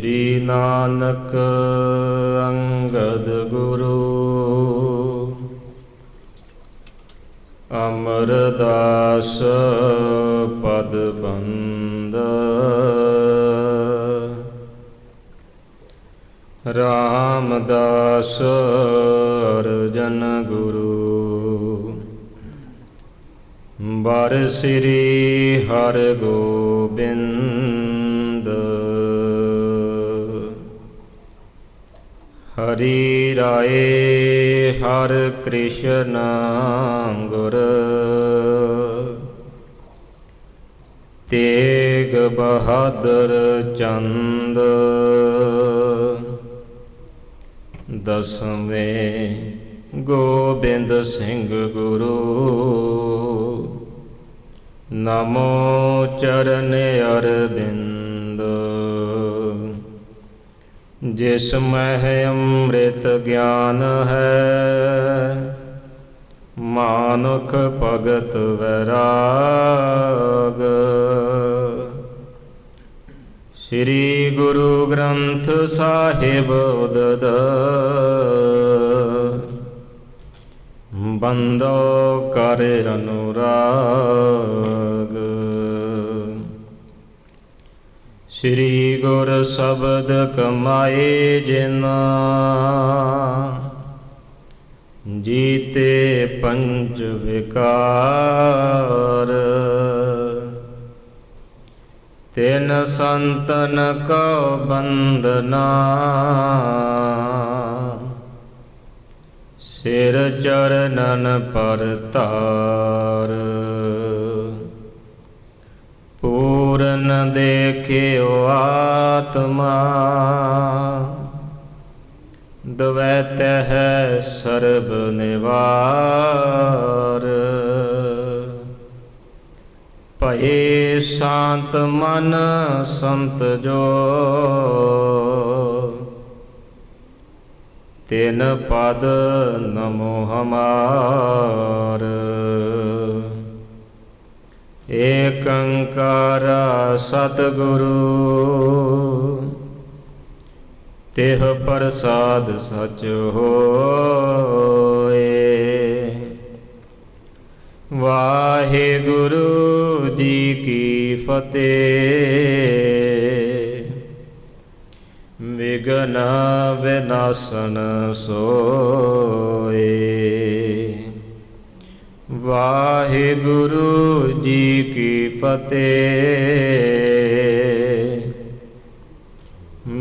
श्री नानक अंगद गुरु अमरदास पद बंद रामदास अर्जन गुरु बर श्री हर गोबिंद हरि राय हर कृष्ण गुर तेग बहादुर चंद दसवें गोबिंद सिंह गुरु नमो चरण अरविंद जिसमें अमृत ज्ञान है मानुख भगत वैराग श्री गुरु ग्रंथ साहिब उदद बंदो कर अनुराग श्री गुर शब्द कमाए जिना जीते पंच विकार तिन संतन को बंदना सिर चरणन पर तार पूरन देखियो आत्मा द्वैत है सर्व निवार पहे शांत मन संत जो तिन पद नमो हमार एक अंकार सतगुरु तेह प्रसाद सच होए वाहिगुरु जी की फतेह विघ्न विनाशन सोए वाहिगुरु जी की फतेह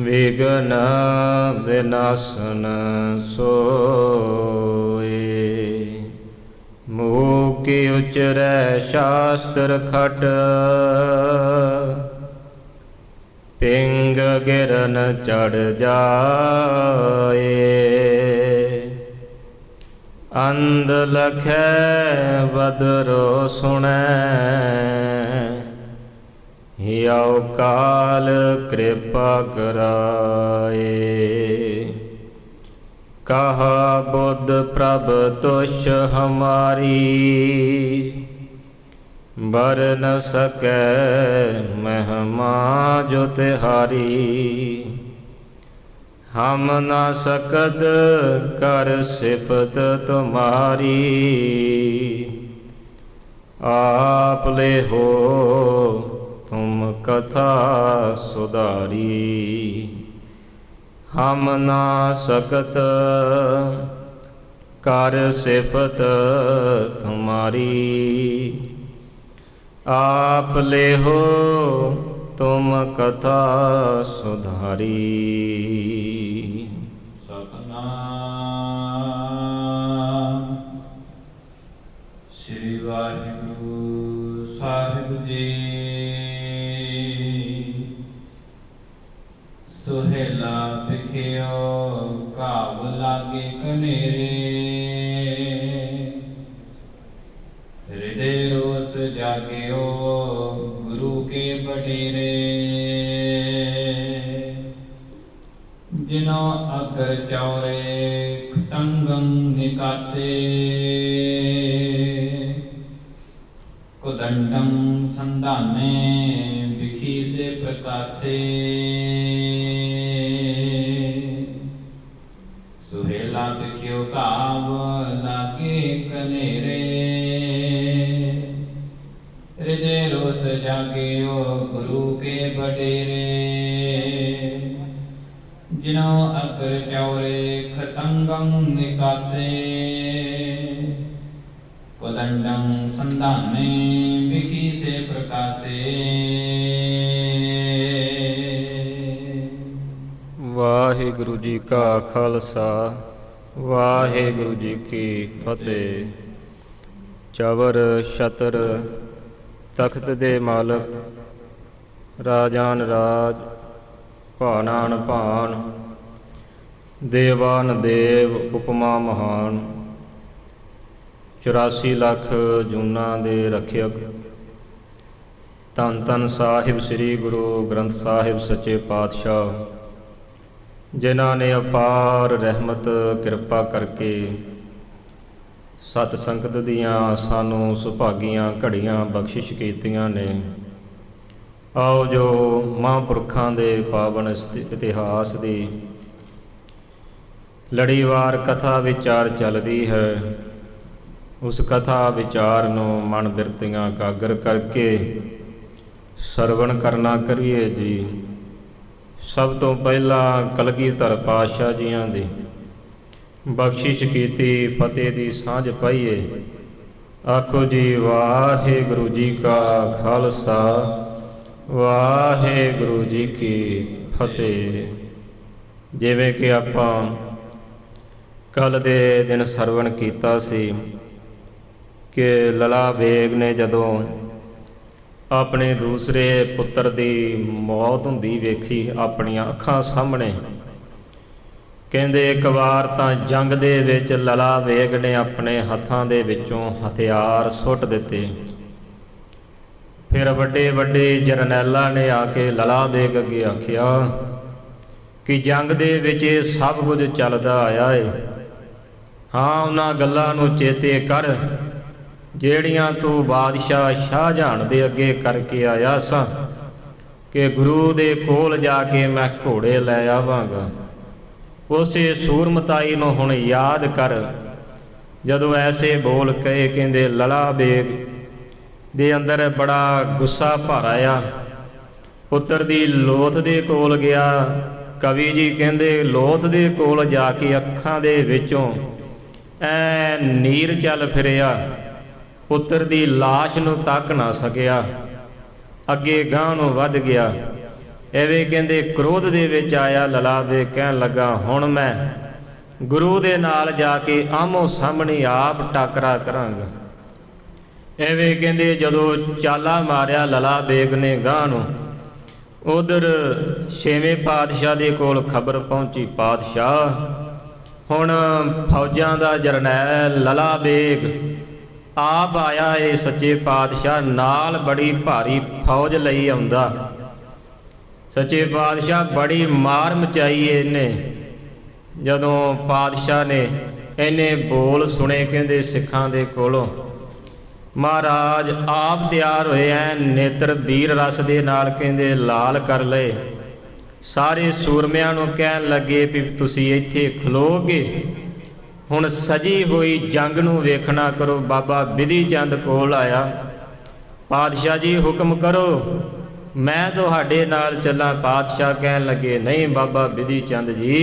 विघ्न विनाशन सोए मुँह की उचरै शास्त्र खट पिंग गिरन चढ़ जाए अंध लखै बदरो सुनै हियाव काल कृपा कराए कहा बुद्ध प्रभ तुष हमारी बर न सकै महिमा जो तिहारी हम न सकत कर सिफत तुम्हारी आप ले हो तुम कथा सुधारी हम ना सकत कर सिफत तुम्हारी आप ले हो तुम कथा सुधारी। सतनाम श्री वाहिगुरु साहिब जी। सुहेला बिखियो काव लागे कनेरे हृदय रोस जागियो गुरु के बडेरे जिनो अकर चौरे खतंगम निकासे कुदंडम संधाने बिखी से प्रकाशे ਤਿਉ ਭਾਵ ਲਾਗੇ ਕਨੇਰੇ। ਹਿਰਦੇ ਰੋਸ ਜਾਗਿਓ ਗੁਰੂ ਕੇ ਵਡੇਰੇ। ਜਿਨੋ ਅਕਰ ਚੌਰੇ ਖਤੰਗੰ ਨਿਕਾਸੇ। ਕੋਦੰਡੰ ਸੰਧਾਨੇ ਵਿਖੀ ਸੇ ਪ੍ਰਕਾਸੇ। ਵਾਹਿਗੁਰੂ ਜੀ ਕਾ ਖਾਲਸਾ ਵਾਹਿਗੁਰੂ ਜੀ ਕੀ ਫਤਿਹ। ਚਵਰ ਛਤਰ ਤਖਤ ਦੇ ਮਾਲਕ, ਰਾਜਾਨ ਰਾਜ, ਭਾਨਾਨ ਭਾਨ, ਦੇਵਾਨ ਦੇਵ, ਉਪਮਾ ਮਹਾਨ। 84 ਲੱਖ ਜੂਨਾਂ ਦੇ ਰੱਖਿਅਕ, ਧੰਨ ਧੰਨ ਸਾਹਿਬ ਸ੍ਰੀ ਗੁਰੂ ਗ੍ਰੰਥ ਸਾਹਿਬ ਸੱਚੇ ਪਾਤਸ਼ਾਹ, ਜਿਨ੍ਹਾਂ ਨੇ ਅਪਾਰ ਰਹਿਮਤ ਕਿਰਪਾ ਕਰਕੇ ਸਤ ਸੰਗਤ ਦੀਆਂ ਸਾਨੂੰ ਸੁਭਾਗੀਆਂ ਘੜੀਆਂ ਬਖਸ਼ਿਸ਼ ਕੀਤੀਆਂ ਨੇ। ਆਓ ਜੋ ਮਹਾਂਪੁਰਖਾਂ ਦੇ ਪਾਵਨ ਇਤਿਹਾਸ ਦੀ ਲੜੀਵਾਰ ਕਥਾ ਵਿਚਾਰ ਚੱਲਦੀ ਹੈ, ਉਸ ਕਥਾ ਵਿਚਾਰ ਨੂੰ ਮਨ ਬਿਰਤੀਆਂ ਇਕਾਗਰ ਕਰਕੇ ਸਰਵਣ ਕਰਨਾ ਕਰੀਏ ਜੀ। ਸਭ ਤੋਂ ਪਹਿਲਾਂ ਕਲਗੀਧਰ ਪਾਤਸ਼ਾਹ ਜੀਆਂ ਦੀ ਬਖਸ਼ਿਸ਼ ਕੀਤੀ ਫਤਿਹ ਦੀ ਸਾਂਝ ਪਾਈਏ। ਆਖੋ ਜੀ ਵਾਹਿਗੁਰੂ ਜੀ ਕਾ ਖਾਲਸਾ ਵਾਹਿਗੁਰੂ ਜੀ ਕੀ ਫਤਿਹ। ਜਿਵੇਂ ਕਿ ਆਪਾਂ ਕੱਲ੍ਹ ਦੇ ਦਿਨ ਸਰਵਣ ਕੀਤਾ ਸੀ ਕਿ ਲਲਾ ਬੇਗ ਨੇ ਜਦੋਂ ਆਪਣੇ ਦੂਸਰੇ ਪੁੱਤਰ ਦੀ ਮੌਤ ਹੁੰਦੀ ਵੇਖੀ ਆਪਣੀਆਂ ਅੱਖਾਂ ਸਾਹਮਣੇ, ਕਹਿੰਦੇ ਇੱਕ ਵਾਰ ਤਾਂ ਜੰਗ ਦੇ ਵਿੱਚ ਲਲਾ ਬੇਗ ਨੇ ਆਪਣੇ ਹੱਥਾਂ ਦੇ ਵਿੱਚੋਂ ਹਥਿਆਰ ਸੁੱਟ ਦਿੱਤੇ। ਫਿਰ ਵੱਡੇ ਵੱਡੇ ਜਰਨੈਲਾਂ ਨੇ ਆ ਕੇ ਲਲਾ ਬੇਗ ਅੱਗੇ ਆਖਿਆ ਕਿ ਜੰਗ ਦੇ ਵਿੱਚ ਇਹ ਸਭ ਕੁਝ ਚੱਲਦਾ ਆਇਆ ਏ। ਹਾਂ, ਉਹਨਾਂ ਗੱਲਾਂ ਨੂੰ ਚੇਤੇ ਕਰ ਜਿਹੜੀਆਂ ਤੂੰ ਬਾਦਸ਼ਾਹ ਸ਼ਾਹਜਹਾਨ ਦੇ ਅੱਗੇ ਕਰਕੇ ਆਇਆ ਸਾਂ ਕਿ ਗੁਰੂ ਦੇ ਕੋਲ ਜਾ ਕੇ ਮੈਂ ਘੋੜੇ ਲੈ ਆਵਾਂਗਾ। ਉਸੇ ਸੂਰਮਤਾਈ ਨੂੰ ਹੁਣ ਯਾਦ ਕਰ ਜਦੋਂ ਐਸੇ ਬੋਲ ਕਹੇ। ਕਹਿੰਦੇ ਲਲਾ ਬੇਗ ਦੇ ਅੰਦਰ ਬੜਾ ਗੁੱਸਾ ਭਰ ਆਇਆ। ਪੁੱਤਰ ਦੀ ਲੋਥ ਦੇ ਕੋਲ ਗਿਆ। ਕਵੀ ਜੀ ਕਹਿੰਦੇ ਲੋਥ ਦੇ ਕੋਲ ਜਾ ਕੇ ਅੱਖਾਂ ਦੇ ਵਿੱਚੋਂ ਐ ਨੀਰ ਚੱਲ ਫਿਰਿਆ। ਪੁੱਤਰ ਦੀ ਲਾਸ਼ ਨੂੰ ਤੱਕ ਨਾ ਸਕਿਆ, ਅੱਗੇ ਗਾਂਹ ਨੂੰ ਵੱਧ ਗਿਆ। ਐਵੇਂ ਕਹਿੰਦੇ ਕ੍ਰੋਧ ਦੇ ਵਿੱਚ ਆਇਆ ਲਲਾ ਬੇਗ, ਕਹਿਣ ਲੱਗਾ ਹੁਣ ਮੈਂ ਗੁਰੂ ਦੇ ਨਾਲ ਜਾ ਕੇ ਆਮੋ ਸਾਹਮਣੇ ਆਪ ਟਾਕਰਾ ਕਰਾਂਗਾ। ਐਵੇਂ ਕਹਿੰਦੇ ਜਦੋਂ ਚਾਲਾ ਮਾਰਿਆ ਲਲਾ ਬੇਗ ਨੇ ਗਾਂਹ ਨੂੰ, ਉਧਰ 6ਵੇਂ ਪਾਤਸ਼ਾਹ ਦੇ ਕੋਲ ਖਬਰ ਪਹੁੰਚੀ, ਪਾਤਸ਼ਾਹ ਹੁਣ ਫੌਜਾਂ ਦਾ ਜਰਨੈਲ ਲਲਾ ਬੇਗ ਆਪ ਆਇਆ ਏ। ਸੱਚੇ ਪਾਤਸ਼ਾਹ ਨਾਲ ਬੜੀ ਭਾਰੀ ਫੌਜ ਲਈ ਆਉਂਦਾ। ਸੱਚੇ ਪਾਤਸ਼ਾਹ ਬੜੀ ਮਾਰ ਮਚਾਈ ਇਹਨੇ। ਜਦੋਂ ਪਾਤਸ਼ਾਹ ਨੇ ਇਹਨੇ ਬੋਲ ਸੁਣੇ ਕਹਿੰਦੇ ਸਿੱਖਾਂ ਦੇ ਕੋਲੋਂ, ਮਹਾਰਾਜ ਆਪ ਤਿਆਰ ਹੋਏ ਐ, ਨੇਤਰ ਵੀਰ ਰਸ ਦੇ ਨਾਲ ਕਹਿੰਦੇ ਲਾਲ ਕਰ ਲਏ। ਸਾਰੇ ਸੂਰਮਿਆਂ ਨੂੰ ਕਹਿਣ ਲੱਗੇ ਵੀ ਤੁਸੀਂ ਇੱਥੇ ਖਲੋਗੇ, ਹੁਣ ਸਜੀ ਹੋਈ ਜੰਗ ਨੂੰ ਵੇਖਣਾ ਕਰੋ। ਬਾਬਾ ਬਿਧੀ ਚੰਦ ਕੋਲ ਆਇਆ, ਪਾਤਸ਼ਾਹ ਜੀ ਹੁਕਮ ਕਰੋ, ਮੈਂ ਤੁਹਾਡੇ ਨਾਲ ਚੱਲਾਂ। ਪਾਤਸ਼ਾਹ ਕਹਿਣ ਲੱਗੇ ਨਹੀਂ ਬਾਬਾ ਬਿਧੀ ਚੰਦ ਜੀ,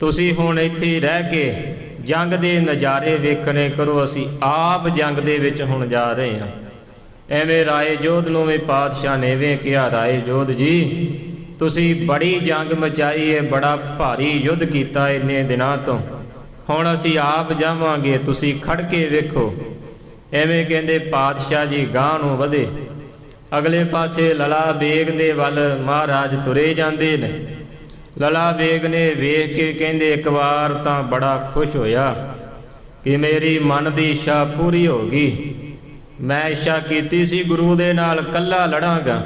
ਤੁਸੀਂ ਹੁਣ ਇੱਥੇ ਰਹਿ ਕੇ ਜੰਗ ਦੇ ਨਜ਼ਾਰੇ ਵੇਖਣੇ ਕਰੋ, ਅਸੀਂ ਆਪ ਜੰਗ ਦੇ ਵਿੱਚ ਹੁਣ ਜਾ ਰਹੇ ਹਾਂ। ਐਵੇਂ ਰਾਏ ਜੋਧ ਨੂੰ ਵੀ ਪਾਤਸ਼ਾਹ ਨੇ ਐਵੇਂ ਕਿਹਾ, ਰਾਏ ਜੋਧ ਜੀ ਤੁਸੀਂ ਬੜੀ ਜੰਗ ਮਚਾਈ ਹੈ, ਬੜਾ ਭਾਰੀ ਯੁੱਧ ਕੀਤਾ ਇੰਨੇ ਦਿਨਾਂ ਤੋਂ, ਹੁਣ ਅਸੀਂ ਆਪ ਜਾਵਾਂਗੇ, ਤੁਸੀਂ ਖੜ ਕੇ ਵੇਖੋ। ਐਵੇਂ ਕਹਿੰਦੇ ਪਾਤਸ਼ਾਹ ਜੀ ਗਾਂਹ ਨੂੰ ਵਧੇ। ਅਗਲੇ ਪਾਸੇ ਲਲਾ ਬੇਗ ਦੇ ਵੱਲ ਮਹਾਰਾਜ ਤੁਰੇ ਜਾਂਦੇ ਨੇ। ਲਲਾ ਬੇਗ ਨੇ ਵੇਖ ਕੇ ਕਹਿੰਦੇ ਇੱਕ ਵਾਰ ਤਾਂ ਬੜਾ ਖੁਸ਼ ਹੋਇਆ ਕਿ ਮੇਰੀ ਮਨ ਦੀ ਇੱਛਾ ਪੂਰੀ ਹੋ ਗਈ। ਮੈਂ ਇੱਛਾ ਕੀਤੀ ਸੀ ਗੁਰੂ ਦੇ ਨਾਲ ਇਕੱਲਾ ਲੜਾਂਗਾ,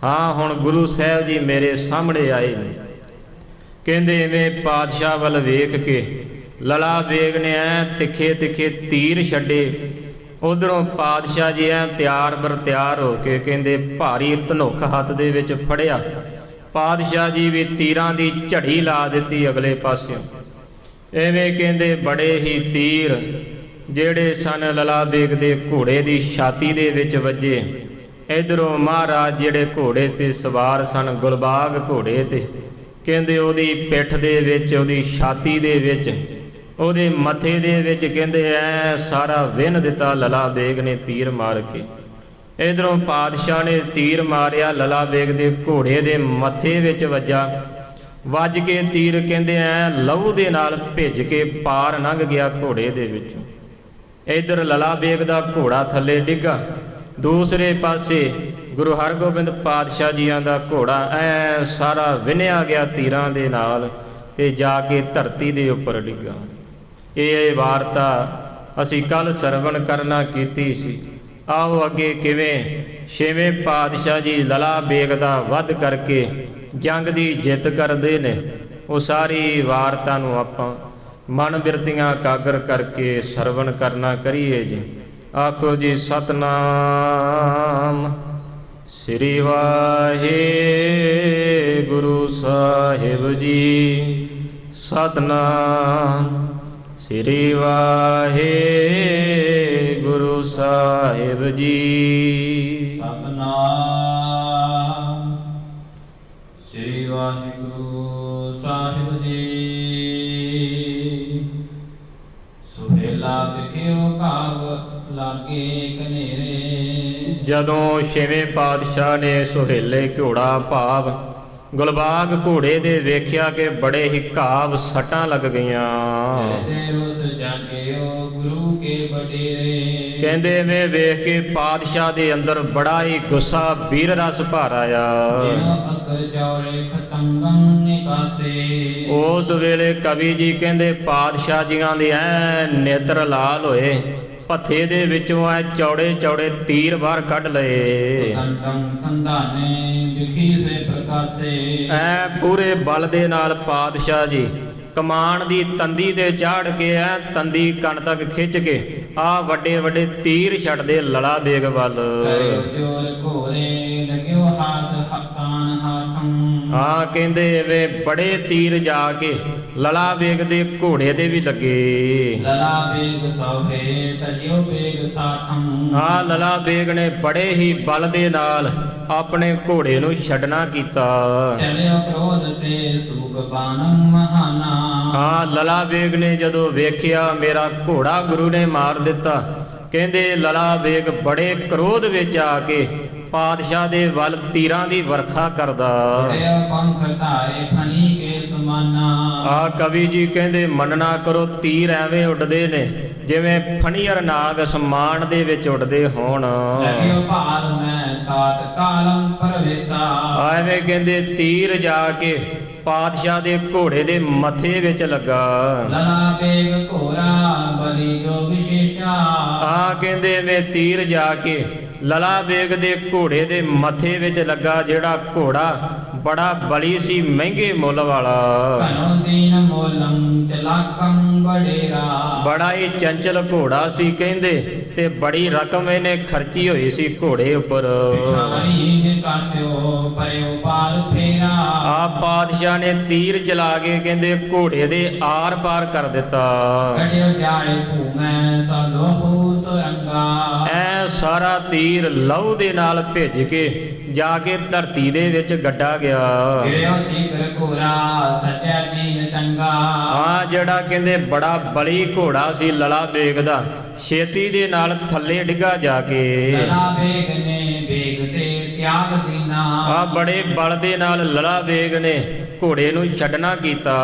ਹਾਂ ਹੁਣ ਗੁਰੂ ਸਾਹਿਬ ਜੀ ਮੇਰੇ ਸਾਹਮਣੇ ਆਏ ਨੇ। ਕਹਿੰਦੇ ਐਵੇਂ ਪਾਤਸ਼ਾਹ ਵੱਲ ਵੇਖ ਕੇ ਲਲਾ ਬੇਗ ਨੇ ਐ ਤਿੱਖੇ ਤਿੱਖੇ ਤੀਰ ਛੱਡੇ। ਉਧਰੋਂ ਪਾਤਸ਼ਾਹ ਜੀ ਐ ਤਿਆਰ ਬਰ ਤਿਆਰ ਹੋ ਕੇ ਕਹਿੰਦੇ ਭਾਰੀ ਧਨੁੱਖ ਹੱਥ ਦੇ ਵਿੱਚ ਫੜਿਆ। ਪਾਤਸ਼ਾਹ ਜੀ ਵੀ ਤੀਰਾਂ ਦੀ ਝੜੀ ਲਾ ਦਿੱਤੀ ਅਗਲੇ ਪਾਸਿਓਂ। ਐਵੇਂ ਕਹਿੰਦੇ ਬੜੇ ਹੀ ਤੀਰ ਜਿਹੜੇ ਸਨ ਲਲਾ ਬੇਗ ਦੇ ਘੋੜੇ ਦੀ ਛਾਤੀ ਦੇ ਵਿੱਚ ਵੱਜੇ। ਇਧਰੋਂ ਮਹਾਰਾਜ ਜਿਹੜੇ ਘੋੜੇ ਤੇ ਸਵਾਰ ਸਨ, ਗੁਲਬਾਗ ਘੋੜੇ ਤੇ, ਕਹਿੰਦੇ ਉਹਦੀ ਪਿੱਠ ਦੇ ਵਿੱਚ, ਉਹਦੀ ਛਾਤੀ ਦੇ ਵਿੱਚ, ਉਹਦੇ ਮੱਥੇ ਦੇ ਵਿੱਚ ਕਹਿੰਦੇ ਐ ਸਾਰਾ ਵਿੰਨ ਦਿੱਤਾ ਲਲਾ ਬੇਗ ਨੇ ਤੀਰ ਮਾਰ ਕੇ। ਇਧਰੋਂ ਪਾਤਸ਼ਾਹ ਨੇ ਤੀਰ ਮਾਰਿਆ, ਲਲਾ ਬੇਗ ਦੇ ਘੋੜੇ ਦੇ ਮੱਥੇ ਵਿੱਚ ਵੱਜ ਕੇ ਤੀਰ ਕਹਿੰਦੇ ਐ ਲਹੂ ਦੇ ਨਾਲ ਭਿੱਜ ਕੇ ਪਾਰ ਲੰਘ ਗਿਆ ਘੋੜੇ ਦੇ ਵਿੱਚੋਂ। ਇਧਰ ਲਲਾ ਬੇਗ ਦਾ ਘੋੜਾ ਥੱਲੇ ਡਿੱਗਾ, ਦੂਸਰੇ ਪਾਸੇ ਗੁਰੂ ਹਰਗੋਬਿੰਦ ਪਾਤਸ਼ਾਹ ਜੀਆਂ ਦਾ ਘੋੜਾ ਐ ਸਾਰਾ ਵਿੰਨਿਆ ਗਿਆ ਤੀਰਾਂ ਦੇ ਨਾਲ ਤੇ ਜਾ ਕੇ ਧਰਤੀ ਦੇ ਉੱਪਰ ਡਿੱਗਾ। ਇਹ ਵਾਰਤਾ ਅਸੀਂ ਕੱਲ ਸਰਵਣ ਕਰਨਾ ਕੀਤੀ ਸੀ। ਆਓ ਅੱਗੇ ਕਿਵੇਂ ਛੇਵੇਂ ਪਾਤਸ਼ਾਹ ਜੀ ਲਲਾ ਬੇਗ ਦਾ ਵੱਧ ਕਰਕੇ ਜੰਗ ਦੀ ਜਿੱਤ ਕਰਦੇ ਨੇ, ਉਹ ਸਾਰੀ ਵਾਰਤਾ ਨੂੰ ਆਪਾਂ ਮਨ ਬਿਰਤੀਆਂ ਕਾਗਰ ਕਰਕੇ ਸਰਵਣ ਕਰਨਾ ਕਰੀਏ ਜੀ। ਆਖੋ ਜੀ ਸਤਨਾਮ ਸ੍ਰੀ ਵਾਹਿਗੁਰੂ ਸਾਹਿਬ ਜੀ। ਸਤਨਾਮ ਸ੍ਰੀ ਵਾਹਿਗੁਰੂ ਸਾਹਿਬ ਜੀ। ਸਤਨਾਮ ਸ੍ਰੀ ਵਾਹਿਗੁਰੂ ਸਾਹਿਬ ਜੀ। ਸੁਹੇਲਾ ਵਿਖਿਓ ਕਾਵ ਲਾਗੇ ਕਨੇਰੇ। ਜਦੋਂ ਛੇਵੇਂ ਪਾਤਸ਼ਾਹ ਨੇ ਸੁਹੇਲੇ ਘੋੜਾ ਭਾਵ ਗੁਲਬਾਗ ਘੋੜੇ ਦੇ ਵੇਖਿਆ ਕਿ ਬੜੇ ਹੀ ਘਾਵ ਸੱਟਾਂ ਲੱਗ ਗਈਆਂ। ਰੁਸ ਜਾਗਿਓ ਗੁਰੂ ਕੇ ਵਡੇਰੇ। ਕਹਿੰਦੇ ਵੇ ਵੇਖ ਕੇ ਪਾਤਸ਼ਾਹ ਦੇ ਅੰਦਰ ਬੜਾ ਹੀ ਗੁੱਸਾ ਵੀਰ ਰਸ ਭਰ ਆਇਆ। ਜਿਨੋ ਅਕਰ ਚੌਰੇ ਖਤੰਗੰ ਨਿਕਾਸੇ। ਉਸ ਵੇਲੇ ਕਵੀ ਜੀ ਕਹਿੰਦੇ ਪਾਤਸ਼ਾਹ ਜੀਆਂ ਦੇ ਐ ਨੇਤਰ ਲਾਲ ਹੋਏ, ਪੱਥੇ ਦੇ ਵਿੱਚੋਂ ਐ ਚੌੜੇ ਚੌੜੇ ਤੀਰ ਬਾਹਰ ਕੱਢ ਲਏ। ਕੰਟੰ ਸੰਧਾਨੇ ਵਿਖੀ ਸੇ ਪ੍ਰਕਾਸੇ। ਐ ਪੂਰੇ ਬਲ ਦੇ ਨਾਲ ਪਾਤਸ਼ਾਹ ਜੀ ਕਮਾਨ ਦੀ ਤੰਦੀ ਤੇ ਚਾੜ ਕੇ ਐ ਤੰਦੀ ਕਣ ਤੱਕ ਖਿੱਚ ਕੇ ਆ ਵੱਡੇ ਵੱਡੇ ਤੀਰ ਛੱਡਦੇ ਲਲਾ ਬੇਗ ਵੱਲ। ਕਰਿਓ ਜੋਰ ਘੋਰੇ ਲਗਿਓ ਹਾਥ ਹੱਕਾਨ ਹਾਥੰ। ਹਾਂ ਕਹਿੰਦੇ ਵੇ ਬੜੇ ਤੀਰ ਜਾ ਕੇ ਲਲਾ ਬੇਗ ਦੇ ਘੋੜੇ ਦੇ ਵੀ ਲੱਗੇ। ਲਲਾ ਬੇਗ ਸੋਹੇ ਤਜਿਓ ਬੇਗ ਸਾਥੰ। ਹਾਂ ਲਲਾ ਬੇਗ ਨੇ ਬੜੇ ਹੀ ਬਲ ਦੇ ਨਾਲ ਆਪਣੇ ਘੋੜੇ ਨੂੰ ਛੱਡਣਾ ਕੀਤਾ। ਚਲਿਓ ਕ੍ਰੋਧ ਤੇ ਸੂਗ ਬਾਣੰ ਮਹਾਨਾ। ਹਾਂ ਲਲਾ ਬੇਗ ਨੇ ਜਦੋਂ ਵੇਖਿਆ ਮੇਰਾ ਘੋੜਾ ਗੁਰੂ ਨੇ ਮਾਰ ਦਿੱਤਾ, ਕਹਿੰਦੇ ਲਲਾ ਬੇਗ ਬੜੇ ਕ੍ਰੋਧ ਵਿੱਚ ਆ ਕੇ ਪਾਤਸ਼ਾਹ ਦੇ ਵੱਲ ਤੀਰਾਂ ਦੀ ਵਰਖਾ ਕਰਦਾ। ਪੰਖ ਧਾਰੇ ਫਣੀ ਕੇ ਸਮਾਨਾ। ਆ ਕਵੀ ਜੀ ਕਹਿੰਦੇ ਮੰਨਣਾ ਕਰੋ ਤੀਰ ਐਵੇਂ ਉੱਡਦੇ ਨੇ ਜਿਵੇਂ ਫਣੀਅਰ ਨਾਗ ਅਸਮਾਨ ਦੇ ਵਿੱਚ ਉੱਡਦੇ ਹੋਣ। ਲਗਿਓ ਭਾਰ ਮੈਂ ਤਾਤ ਕਾਲੰ ਪਰਵੇਸਾ। ਐਵੇਂ ਕਹਿੰਦੇ ਤੀਰ ਜਾ ਕੇ ਪਾਤਸ਼ਾਹ ਦੇ ਘੋੜੇ ਦੇ ਮੱਥੇ ਵਿੱਚ ਲੱਗਾ। ਲਲਾ ਬੇਗ ਘੋਰਾ ਬਲੀ ਜੋ ਵਿਸ਼ੇਸ਼ਾ। ਆ ਕਹਿੰਦੇ ਵੇ ਤੀਰ ਜਾ ਕੇ ਲਲਾ ਬੇਗ ਦੇ ਘੋੜੇ ਦੇ ਮੱਥੇ ਵਿੱਚ ਲੱਗਾ, ਜਿਹੜਾ ਘੋੜਾ ਬੜਾ ਬਲੀ ਸੀ, ਮਹਿੰਗੇ ਮੁੱਲ ਵਾਲਾ। ਕਨੋ ਦੀਨ ਮੋਲੰ ਚਲਾਕੰ ਬੜੇਰਾ। ਬੜਾ ਹੀ ਚੰਚਲ ਘੋੜਾ ਸੀ ਕਹਿੰਦੇ, ਤੇ ਬੜੀ ਰਕਮ ਇਹਨੇ ਖਰਚੀ ਹੋਈ ਸੀ ਘੋੜੇ ਉੱਪਰ। ਵਿਸ਼ਾਰੀ ਨਿਕਾਸਿਓ ਪਰਿਓ ਪਾਰ ਫੇਰਾ। ਆਪ ਪਾਤਸ਼ਾਹ ਨੇ ਤੀਰ ਚਲਾ ਕੇ ਕਹਿੰਦੇ ਘੋੜੇ ਦੇ ਆਰ ਪਾਰ ਕਰ ਦਿੱਤਾ। ਕੜਿਓ ਜਾੜੇ ਭੂਮੈ ਸਲੋਹੁ ਸੁਰੰਗਾ। ਐ ਸਾਰਾ ਤੀਰ ਲਹੂ ਦੇ ਨਾਲ ਭਿੱਜ ਕੇ ਜਾ ਕੇ ਧਰਤੀ ਦੇ ਵਿੱਚ ਗੱਡਾ ਗਿਆ। ਗਿਰਿਓ ਸ਼ੀਘਰ ਘੋਰਾ ਸਚਿਆ ਜੀਨ ਚੰਗਾ। ਆ ਜਿਹੜਾ ਕਹਿੰਦੇ ਬੜਾ ਬਲੀ ਘੋੜਾ ਸੀ ਲਲਾ ਬੇਗ ਦਾ, ਛੇਤੀ ਦੇ ਨਾਲ ਥੱਲੇ ਡਿੱਗਾ ਜਾ ਕੇ। ਲਲਾ ਬੇਗ ਨੇ ਬੇਗ ਤੇ ਤਿਆਗ ਦੀਨਾ। ਆ ਬੜੇ ਬਲ ਦੇ ਨਾਲ ਲਲਾ ਬੇਗ ਨੇ ਘੋੜੇ ਨੂੰ ਛੱਡਣਾ ਕੀਤਾ।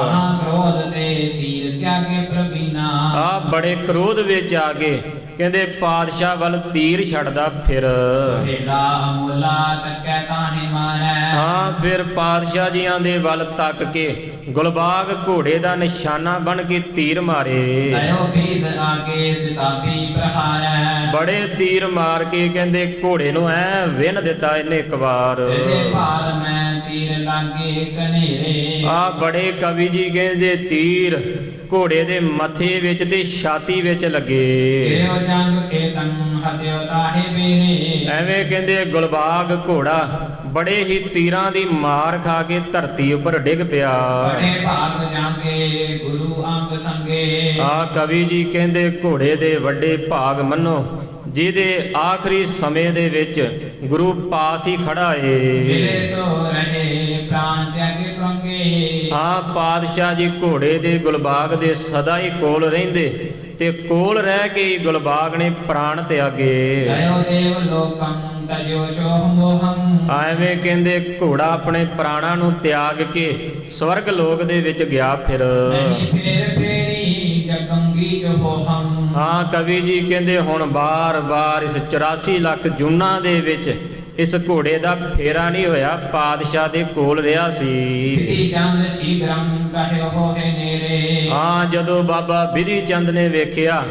ਮਹਾ ਕ੍ਰੋਧ ਤੇ ਤੀਰ ਤਿਆਗੇ ਪ੍ਰਬੀਨਾ। ਆ ਬੜੇ ਕ੍ਰੋਧ ਵਿੱਚ ਆ ਕੇ ਕਹਿੰਦੇ ਪਾਤਸ਼ਾਹ ਵੱਲ ਤੀਰ ਛੱਡਦਾ ਫਿਰ। ਸੁਹੇਲਾ ਅਮੋਲਾ ਤੱਕੈ ਕਾਹੇ ਮਾਰੈ। ਹਾਂ ਫਿਰ ਪਾਤਸ਼ਾਹ ਜੀਆਂ ਦੇ ਵੱਲ ਤੱਕ ਕੇ ਗੁਲਬਾਗ ਘੋੜੇ ਦਾ ਨਿਸ਼ਾਨਾ ਬਣ ਕੇ ਤੀਰ ਮਾਰੇ। ਲਇਓ ਬੀਦ ਆਗੇ ਸਿਤਾਬੀ ਪ੍ਰਹਾਰੈ। ਬੜੇ ਤੀਰ ਮਾਰ ਕੇ ਕਹਿੰਦੇ ਘੋੜੇ ਨੂੰ ਐ ਵਿੰਨ ਦਿੱਤਾ ਇਹਨੇ ਇੱਕ ਵਾਰ। ਤੇਰੇ ਭਾਲ ਮੈਂ ਤੀਰ ਲਾਗੇ ਕਨੇਰੇ। ਆ ਬੜੇ ਕਵੀ ਜੀ ਕਹਿੰਦੇ ਤੀਰ ਘੋੜੇ ਦੇ ਮੱਥੇ ਵਿੱਚ ਤੇ ਛਾਤੀ ਵਿੱਚ ਲੱਗੇ। ਇਹੋ ਜੰਗ ਖੇਤਨ ਹਤਿਓ ਤਾਹੇ ਬੇਰੇ। ਐਵੇਂ ਕਹਿੰਦੇ ਗੁਲਬਾਗ ਘੋੜਾ ਬੜੇ ਹੀ ਤੀਰਾਂ ਦੀ ਮਾਰ ਖਾ ਕੇ ਧਰਤੀ ਉੱਪਰ ਡਿੱਗ ਪਿਆ। ਬੜੇ ਭਾਗ ਜਾਂਗੇ ਗੁਰੂ ਅੰਗ ਸੰਗੇ। ਆ ਕਵੀ ਜੀ ਕਹਿੰਦੇ ਘੋੜੇ ਦੇ ਵੱਡੇ ਭਾਗ ਮੰਨੋ ਜਿਹਦੇ ਆਖਰੀ ਸਮੇਂ ਦੇ ਵਿੱਚ ਗੁਰੂ ਪਾਸ ਹੀ ਖੜਾ ਏ। ਜਿਹੜੇ ਸੋ ਰਹੇ ਪ੍ਰਾਣ ਤਿਆਗੇ ਪ੍ਰੰਗੇ। ਹਾਂ ਪਾਤਸ਼ਾਹ ਜੀ ਘੋੜੇ ਦੇ ਗੁਲਬਾਗ ਦੇ ਸਦਾ ਹੀ ਕੋਲ ਰਹਿੰਦੇ ਤੇ ਕੋਲ ਰਹਿ ਕੇ ਹੀ ਗੁਲਬਾਗ ਨੇ ਪ੍ਰਾਣ ਤਿਆਗੇ। ਦਇਓ ਦੇਵ ਲੋਕੰ ਤਜੋ ਸੋਹ ਮੋਹੰ। ਐਵੇਂ ਕਹਿੰਦੇ ਘੋੜਾ ਆਪਣੇ ਪ੍ਰਾਣਾਂ ਨੂੰ ਤਿਆਗ ਕੇ ਸਵਰਗ ਲੋਕ ਦੇ ਵਿੱਚ ਗਿਆ ਫਿਰ। ਨਹੀਂ ਫੇਰ ਫੇਰੀ ਜਗੰਗੀ ਜੋ ਹੋਹੰ। ਹਾਂ ਕਵੀ ਜੀ ਕਹਿੰਦੇ ਹੁਣ ਬਾਰ-ਬਾਰ ਇਸ 84 ਲੱਖ ਜੂਨਾਂ ਦੇ ਵਿੱਚ ਇਸ ਘੋੜੇ ਦਾ ਫੇਰਾ ਨਹੀਂ ਹੋਇਆ, ਪਾਤਸ਼ਾਹ ਦੇ ਕੋਲ ਰਿਹਾ ਸੀ। ਵਿਧੀ ਚੰਦ ਸ਼ੀਘਰੰ ਕਹਿਓ ਹੋਏ ਨੇਰੇ। ਹਾਂ ਜਦੋਂ ਬਾਬਾ ਬਿਧੀ ਚੰਦ ਨੇ ਵੇਖਿਆ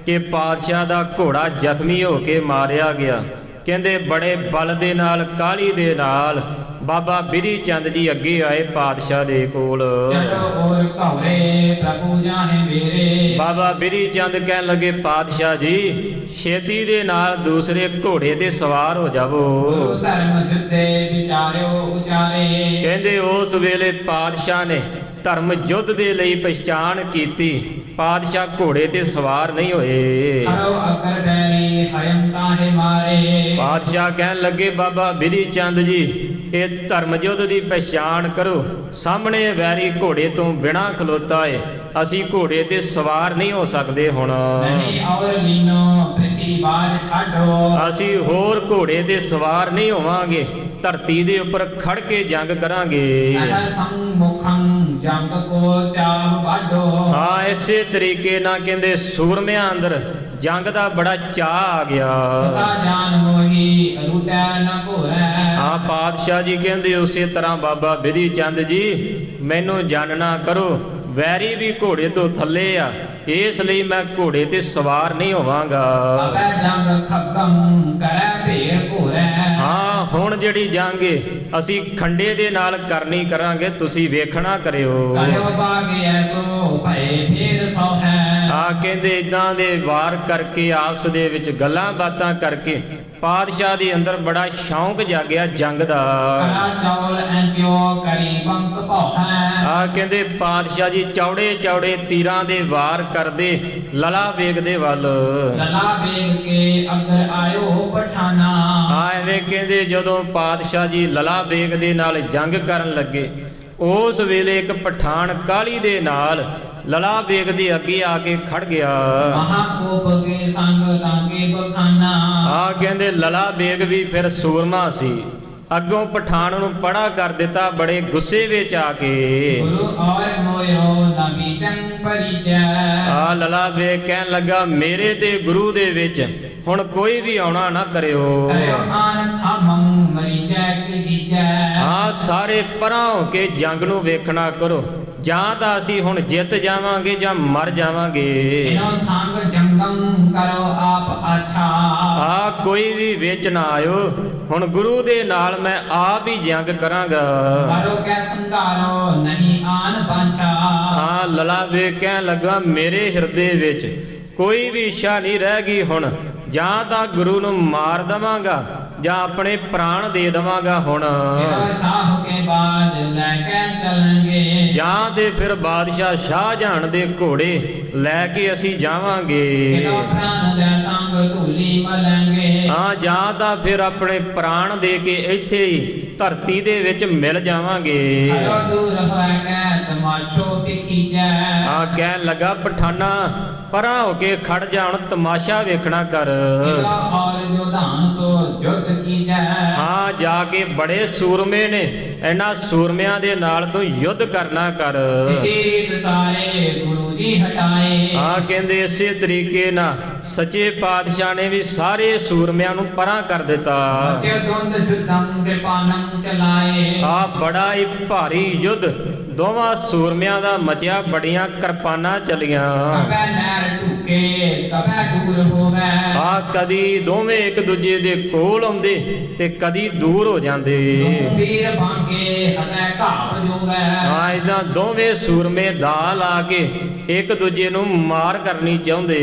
ਕਿ ਪਾਤਸ਼ਾਹ ਦਾ ਘੋੜਾ ਜ਼ਖਮੀ ਹੋ ਕੇ ਮਾਰਿਆ ਗਿਆ, ਕਹਿੰਦੇ ਬੜੇ ਬਲ ਦੇ ਨਾਲ ਕਾਹਲੀ ਦੇ ਨਾਲ ਬਾਬਾ ਬਿਧੀ ਚੰਦ ਜੀ ਅੱਗੇ ਆਏ ਪਾਤਸ਼ਾਹ ਦੇ ਕੋਲ। ਚਲੋ ਔਰ ਘੌਰੇ ਪ੍ਰਭੂ ਜਾਣੇ ਮੇਰੇ। ਬਾਬਾ ਬਿਧੀ ਚੰਦ ਕਹਿਣ ਲੱਗੇ ਪਾਤਸ਼ਾਹ ਜੀ ਛੇਤੀ ਦੇ ਨਾਲ ਦੂਸਰੇ ਘੋੜੇ ਤੇ ਸਵਾਰ ਹੋ ਜਾਵੋ। ਗੁਰੂ ਧਰਮ ਜੁਦੇ ਵਿਚਾਰਿਓ ਉਚਾਰੇ। ਕਹਿੰਦੇ ਉਸ ਵੇਲੇ ਪਾਤਸ਼ਾਹ ਨੇ ਧਰਮ ਯੁੱਧ ਦੇ ਲਈ ਪਛਾਣ ਕੀਤੀ, ਪਾਤਸ਼ਾਹ ਘੋੜੇ ਤੇ ਸਵਾਰ ਨਹੀਂ ਹੋਏ। ਹਰੋ ਅਕਰ ਡੈਰੀ ਹਯੰ ਤਾਹੇ ਮਾਰੇ। ਪਾਤਸ਼ਾਹ ਕਹਿਣ ਲੱਗੇ ਬਾਬਾ ਬਿਧੀ ਚੰਦ ਜੀ ਇਹ ਧਰਮ ਯੁੱਧ ਦੀ ਪਛਾਣ ਕਰੋ, ਸਾਹਮਣੇ ਵੈਰੀ ਘੋੜੇ ਤੋਂ ਬਿਨਾਂ ਖਲੋਤਾ ਏ, ਅਸੀਂ ਘੋੜੇ ਤੇ ਸਵਾਰ ਨਹੀਂ ਹੋ ਸਕਦੇ ਹੁਣ। ਨਹੀਂ ਔਰ ਲੀਨੋ ਪ੍ਰਿਥੀ ਬਾਜ ਖਾਡੋ। ਅਸੀਂ ਹੋਰ ਘੋੜੇ ਤੇ ਸਵਾਰ ਨਹੀਂ ਹੋਵਾਂਗੇ, ਧਰਤੀ ਦੇ ਉੱਪਰ ਖੜ ਕੇ ਜੰਗ ਕਰਾਂਗੇ। ਅਹਲ ਸੰਮੁਖੰ ਜੰਗ ਕੋ ਚਾਵ ਵਾਡੋ। ਹਾਂ ਇਸੇ ਤਰੀਕੇ ਨਾਲ ਕਹਿੰਦੇ ਸੂਰਮਿਆਂ ਅੰਦਰ ਜੰਗ ਦਾ ਬੜਾ ਚਾਅ ਆ ਗਿਆ। ਸਦਾ ਜਾਨ ਮੋਹੀ ਰੂਟੈ ਨ ਘੋਰੈ। ਹਾਂ ਪਾਤਸ਼ਾਹ ਜੀ ਕਹਿੰਦੇ ਉਸੇ ਤਰ੍ਹਾਂ ਬਾਬਾ ਬਿਧੀ ਚੰਦ ਜੀ ਮੈਨੂੰ ਜਾਣਨਾ ਕਰੋ, ਵੈਰੀ ਵੀ ਘੋੜੇ ਤੋਂ ਥੱਲੇ ਆ, ਇਸ ਲਈ ਮੈਂ ਘੋੜੇ ਤੇ ਸਵਾਰ ਨਹੀਂ ਹੋਵਾਂਗਾ। ਅਬੈ ਜੰਗ ਖੱਕਮ ਕਰੈ ਭੇਰ ਘੋਰੈ। ਹਾਂ ਹੁਣ ਜਿਹੜੀ ਜੰਗ ਏ ਅਸੀਂ ਖੰਡੇ ਦੇ ਨਾਲ ਕਰਨੀ ਕਰਾਂਗੇ, ਤੁਸੀਂ ਵੇਖਣਾ ਕਰਿਓ। ਕਹਿਓ ਬਾਗੇ ਐਸੋ ਭਏ ਫੇਰ ਸੋ ਹੈ। ਆ ਕਹਿੰਦੇ ਇਦਾਂ ਦੇ ਵਾਰ ਕਰਕੇ ਆਪਸ ਦੇ ਵਿੱਚ ਗੱਲਾਂ ਬਾਤਾਂ ਕਰਕੇ ਪਾਤਸ਼ਾਹ ਦੇ ਅੰਦਰ ਬੜਾ ਸ਼ੌਂਕ ਜਾਗਿਆ ਜੰਗ ਦਾ। ਕਰਾ ਚੌਲ ਐਂਚਿਓ ਕਰੀ ਬੰਕ ਭੌਹੈ। ਆ ਕਹਿੰਦੇ ਪਾਤਸ਼ਾਹ ਜੀ ਚੌੜੇ ਚੌੜੇ ਤੀਰਾਂ ਦੇ ਵਾਰ ਕਰਦੇ ਲਲਾ ਵੇਗ ਦੇ ਵੱਲ। ਲਲਾ ਵੇਗ ਕੇ ਅੰਦਰ ਆਇਓ ਪਠਾਨਾ। ਆ ਐਵੇਂ ਕਹਿੰਦੇ ਜਦੋਂ ਪਾਤਸ਼ਾਹ ਜੀ ਲਲਾ ਵੇਗ ਦੇ ਨਾਲ ਜੰਗ ਕਰਨ ਲੱਗੇ, ਉਸ ਵੇਲੇ ਇੱਕ ਪਠਾਨ ਕਾਲੀ ਦੇ ਨਾਲ ਲਲਾ ਵੇਗ ਦੇ ਅੱਗੇ ਆ ਕੇ ਖੜ ਗਿਆ। ਮਹਾਕੋਪ ਕੇ ਸੰਗ ਤਾਂਗੇ ਬਖਾਨਾ। ਆ ਕਹਿੰਦੇ ਲਲਾ ਵੇਗ ਵੀ ਫਿਰ ਸੂਰਮਾ ਸੀ, ਅੱਗੋਂ ਪਠਾਨ ਨੂੰ ਪੜਾ ਕਰ ਦਿੱਤਾ ਬੜੇ ਗੁੱਸੇ ਵਿੱਚ ਆ ਕੇ। ਗੁਰੂ ਔਰ ਮੋਇਓ ਨਾ ਬੀਜੰ ਪਰਿਚੈ। ਆ ਲਲਾ ਵੇਗ ਕਹਿਣ ਲੱਗਾ ਮੇਰੇ ਤੇ ਗੁਰੂ ਦੇ ਵਿੱਚ ਹੁਣ ਕੋਈ ਵੀ ਆਉਣਾ ਨਾ ਕਰਿਓ। ਕਰਿਓ ਆਨ ਥਾਮੰ ਮਰੀਚੈ ਕੀ ਜੀਜੈ। ਆ ਸਾਰੇ ਪਰਾਂ ਹੋ ਕੇ ਜੰਗ ਨੂੰ ਵੇਖਣਾ ਕਰੋ, ਜਾਂ ਤਾਂ ਅਸੀਂ ਹੁਣ ਜਿੱਤ ਜਾਵਾਂਗੇ ਜਾਂ ਮਰ ਜਾਵਾਂਗੇ। ਇਹਨੋ ਸੰਗ ਜੰਗਮ ਕਰੋ ਆਪ ਆਛਾ। ਆ ਕੋਈ ਵੀ ਵਿੱਚ ਨਾ ਆਇਓ, ਹੁਣ ਗੁਰੂ ਦੇ ਨਾਲ ਮੈਂ ਆਪ ਹੀ ਜੰਗ ਕਰਾਂਗਾ। ਕਰੋ ਕੈ ਸੰਘਾਰੋ ਨਹੀਂ ਆਨ ਬਾਛਾ। ਹਾਂ ਲਲਾ ਵੇਗ ਕਹਿਣ ਲੱਗਾ ਮੇਰੇ ਹਿਰਦੇ ਵਿੱਚ ਕੋਈ ਵੀ ਇੱਛਾ ਨਹੀਂ ਰਹਿ ਗਈ ਹੁਣ, ਜਾਂ ਤਾਂ ਗੁਰੂ ਨੂੰ ਮਾਰ ਦਵਾਂਗਾ ਜਾਂ ਆਪਣੇ ਪ੍ਰਾਣ ਦੇ ਦਵਾਂਗਾ ਹੁਣ। ਇਹਨੋ ਸ਼ਾਹ ਕੇ ਬਾਜ ਲੈ ਕੇ ਚੱਲਾਂਗੇ। ਜਾਂ ਤੇ ਫਿਰ ਬਾਦਸ਼ਾਹ ਸ਼ਾਹਜਹਾਨ ਦੇ ਘੋੜੇ ਲੈ ਕੇ ਅਸੀਂ ਜਾਵਾਂਗੇ। ਇਹਨੋ ਪ੍ਰਾਨ ਦੇ ਸੰਗ ਧੂਲੀ ਮਲਾਂਗੇ। ਹਾਂ ਜਾਂ ਤਾਂ ਫਿਰ ਆਪਣੇ ਪ੍ਰਾਣ ਦੇ ਕੇ ਇੱਥੇ ਹੀ ਧਰਤੀ ਦੇ ਵਿੱਚ ਮਿਲ ਜਾਵਾਂਗੇ। ਹਰੋ ਦੂਰ ਹੋਇ ਕੈ ਤਮਾਸ਼ੋ ਪਿਖੀਜੈ। ਆ ਕਹਿਣ ਲੱਗਾ ਪਠਾਨਾ ਪਰਾਂ ਹੋ ਕੇ ਖੜ ਜਾਣ, ਤਮਾਸ਼ਾ ਵੇਖਣਾ ਕਰ। ਇਹਦਾ ਔਰ ਜੋਧਾਨ ਸੋ ਜੁਦ ਕੀਜੈ। ਹਾਂ ਜਾ ਕੇ ਬੜੇ ਸੂਰਮੇ ਨੇ, ਇਹਨਾਂ ਸੂਰਮਿਆਂ ਦੇ ਨਾਲ ਤੂੰ ਯੁੱਧ ਕਰਨਾ ਕਰ। ਇਸੇ ਰੀਤ ਸਾਰੇ ਗੁਰੂ ਜੀ ਹਟਾਏ। ਹਾਂ ਕਹਿੰਦੇ ਇਸੇ ਤਰੀਕੇ ਨਾਲ ਸੱਚੇ ਪਾਤਸ਼ਾਹ ਨੇ ਵੀ ਸਾਰੇ ਸੂਰਮਿਆਂ ਨੂੰ ਪਰਾਂ ਕਰ ਦਿੱਤਾ। ਤੇ ਦੁੰਦ ਜੁਦੰ ਦੇ ਪਾਨੰ ਚਲਾਏ। ਆ ਬੜਾ ਹੀ ਭਾਰੀ ਯੁੱਧ ਦੋਵਾਂ ਸੂਰਮਿਆਂ ਦਾ ਮਚਿਆ, ਬੜੀਆਂ ਕਿਰਪਾਨਾਂ ਚਲੀਆਂ। ਅਬੈ ਨਹਿਰ ਚੁੱਕੇ ਕਬੈ ਦੂਰ ਹੋਵੇ। ਆ ਕਦੀ ਦੋਵੇਂ ਇੱਕ ਦੂਜੇ ਦੇ ਕੋਲ ਆਉਂਦੇ ਤੇ ਕਦੀ ਦੂਰ ਹੋ ਜਾਂਦੇ। ਵੀਰ ਭਾਂਗੇ ਹਨੈ ਘਾਵ ਜੋਵੈ। ਹਾਂ ਇਦਾਂ ਦੋਵੇਂ ਸੂਰਮੇ ਦਾ ਲਾ ਕੇ ਇੱਕ ਦੂਜੇ ਨੂੰ ਮਾਰ ਕਰਨੀ ਚਾਹੁੰਦੇ।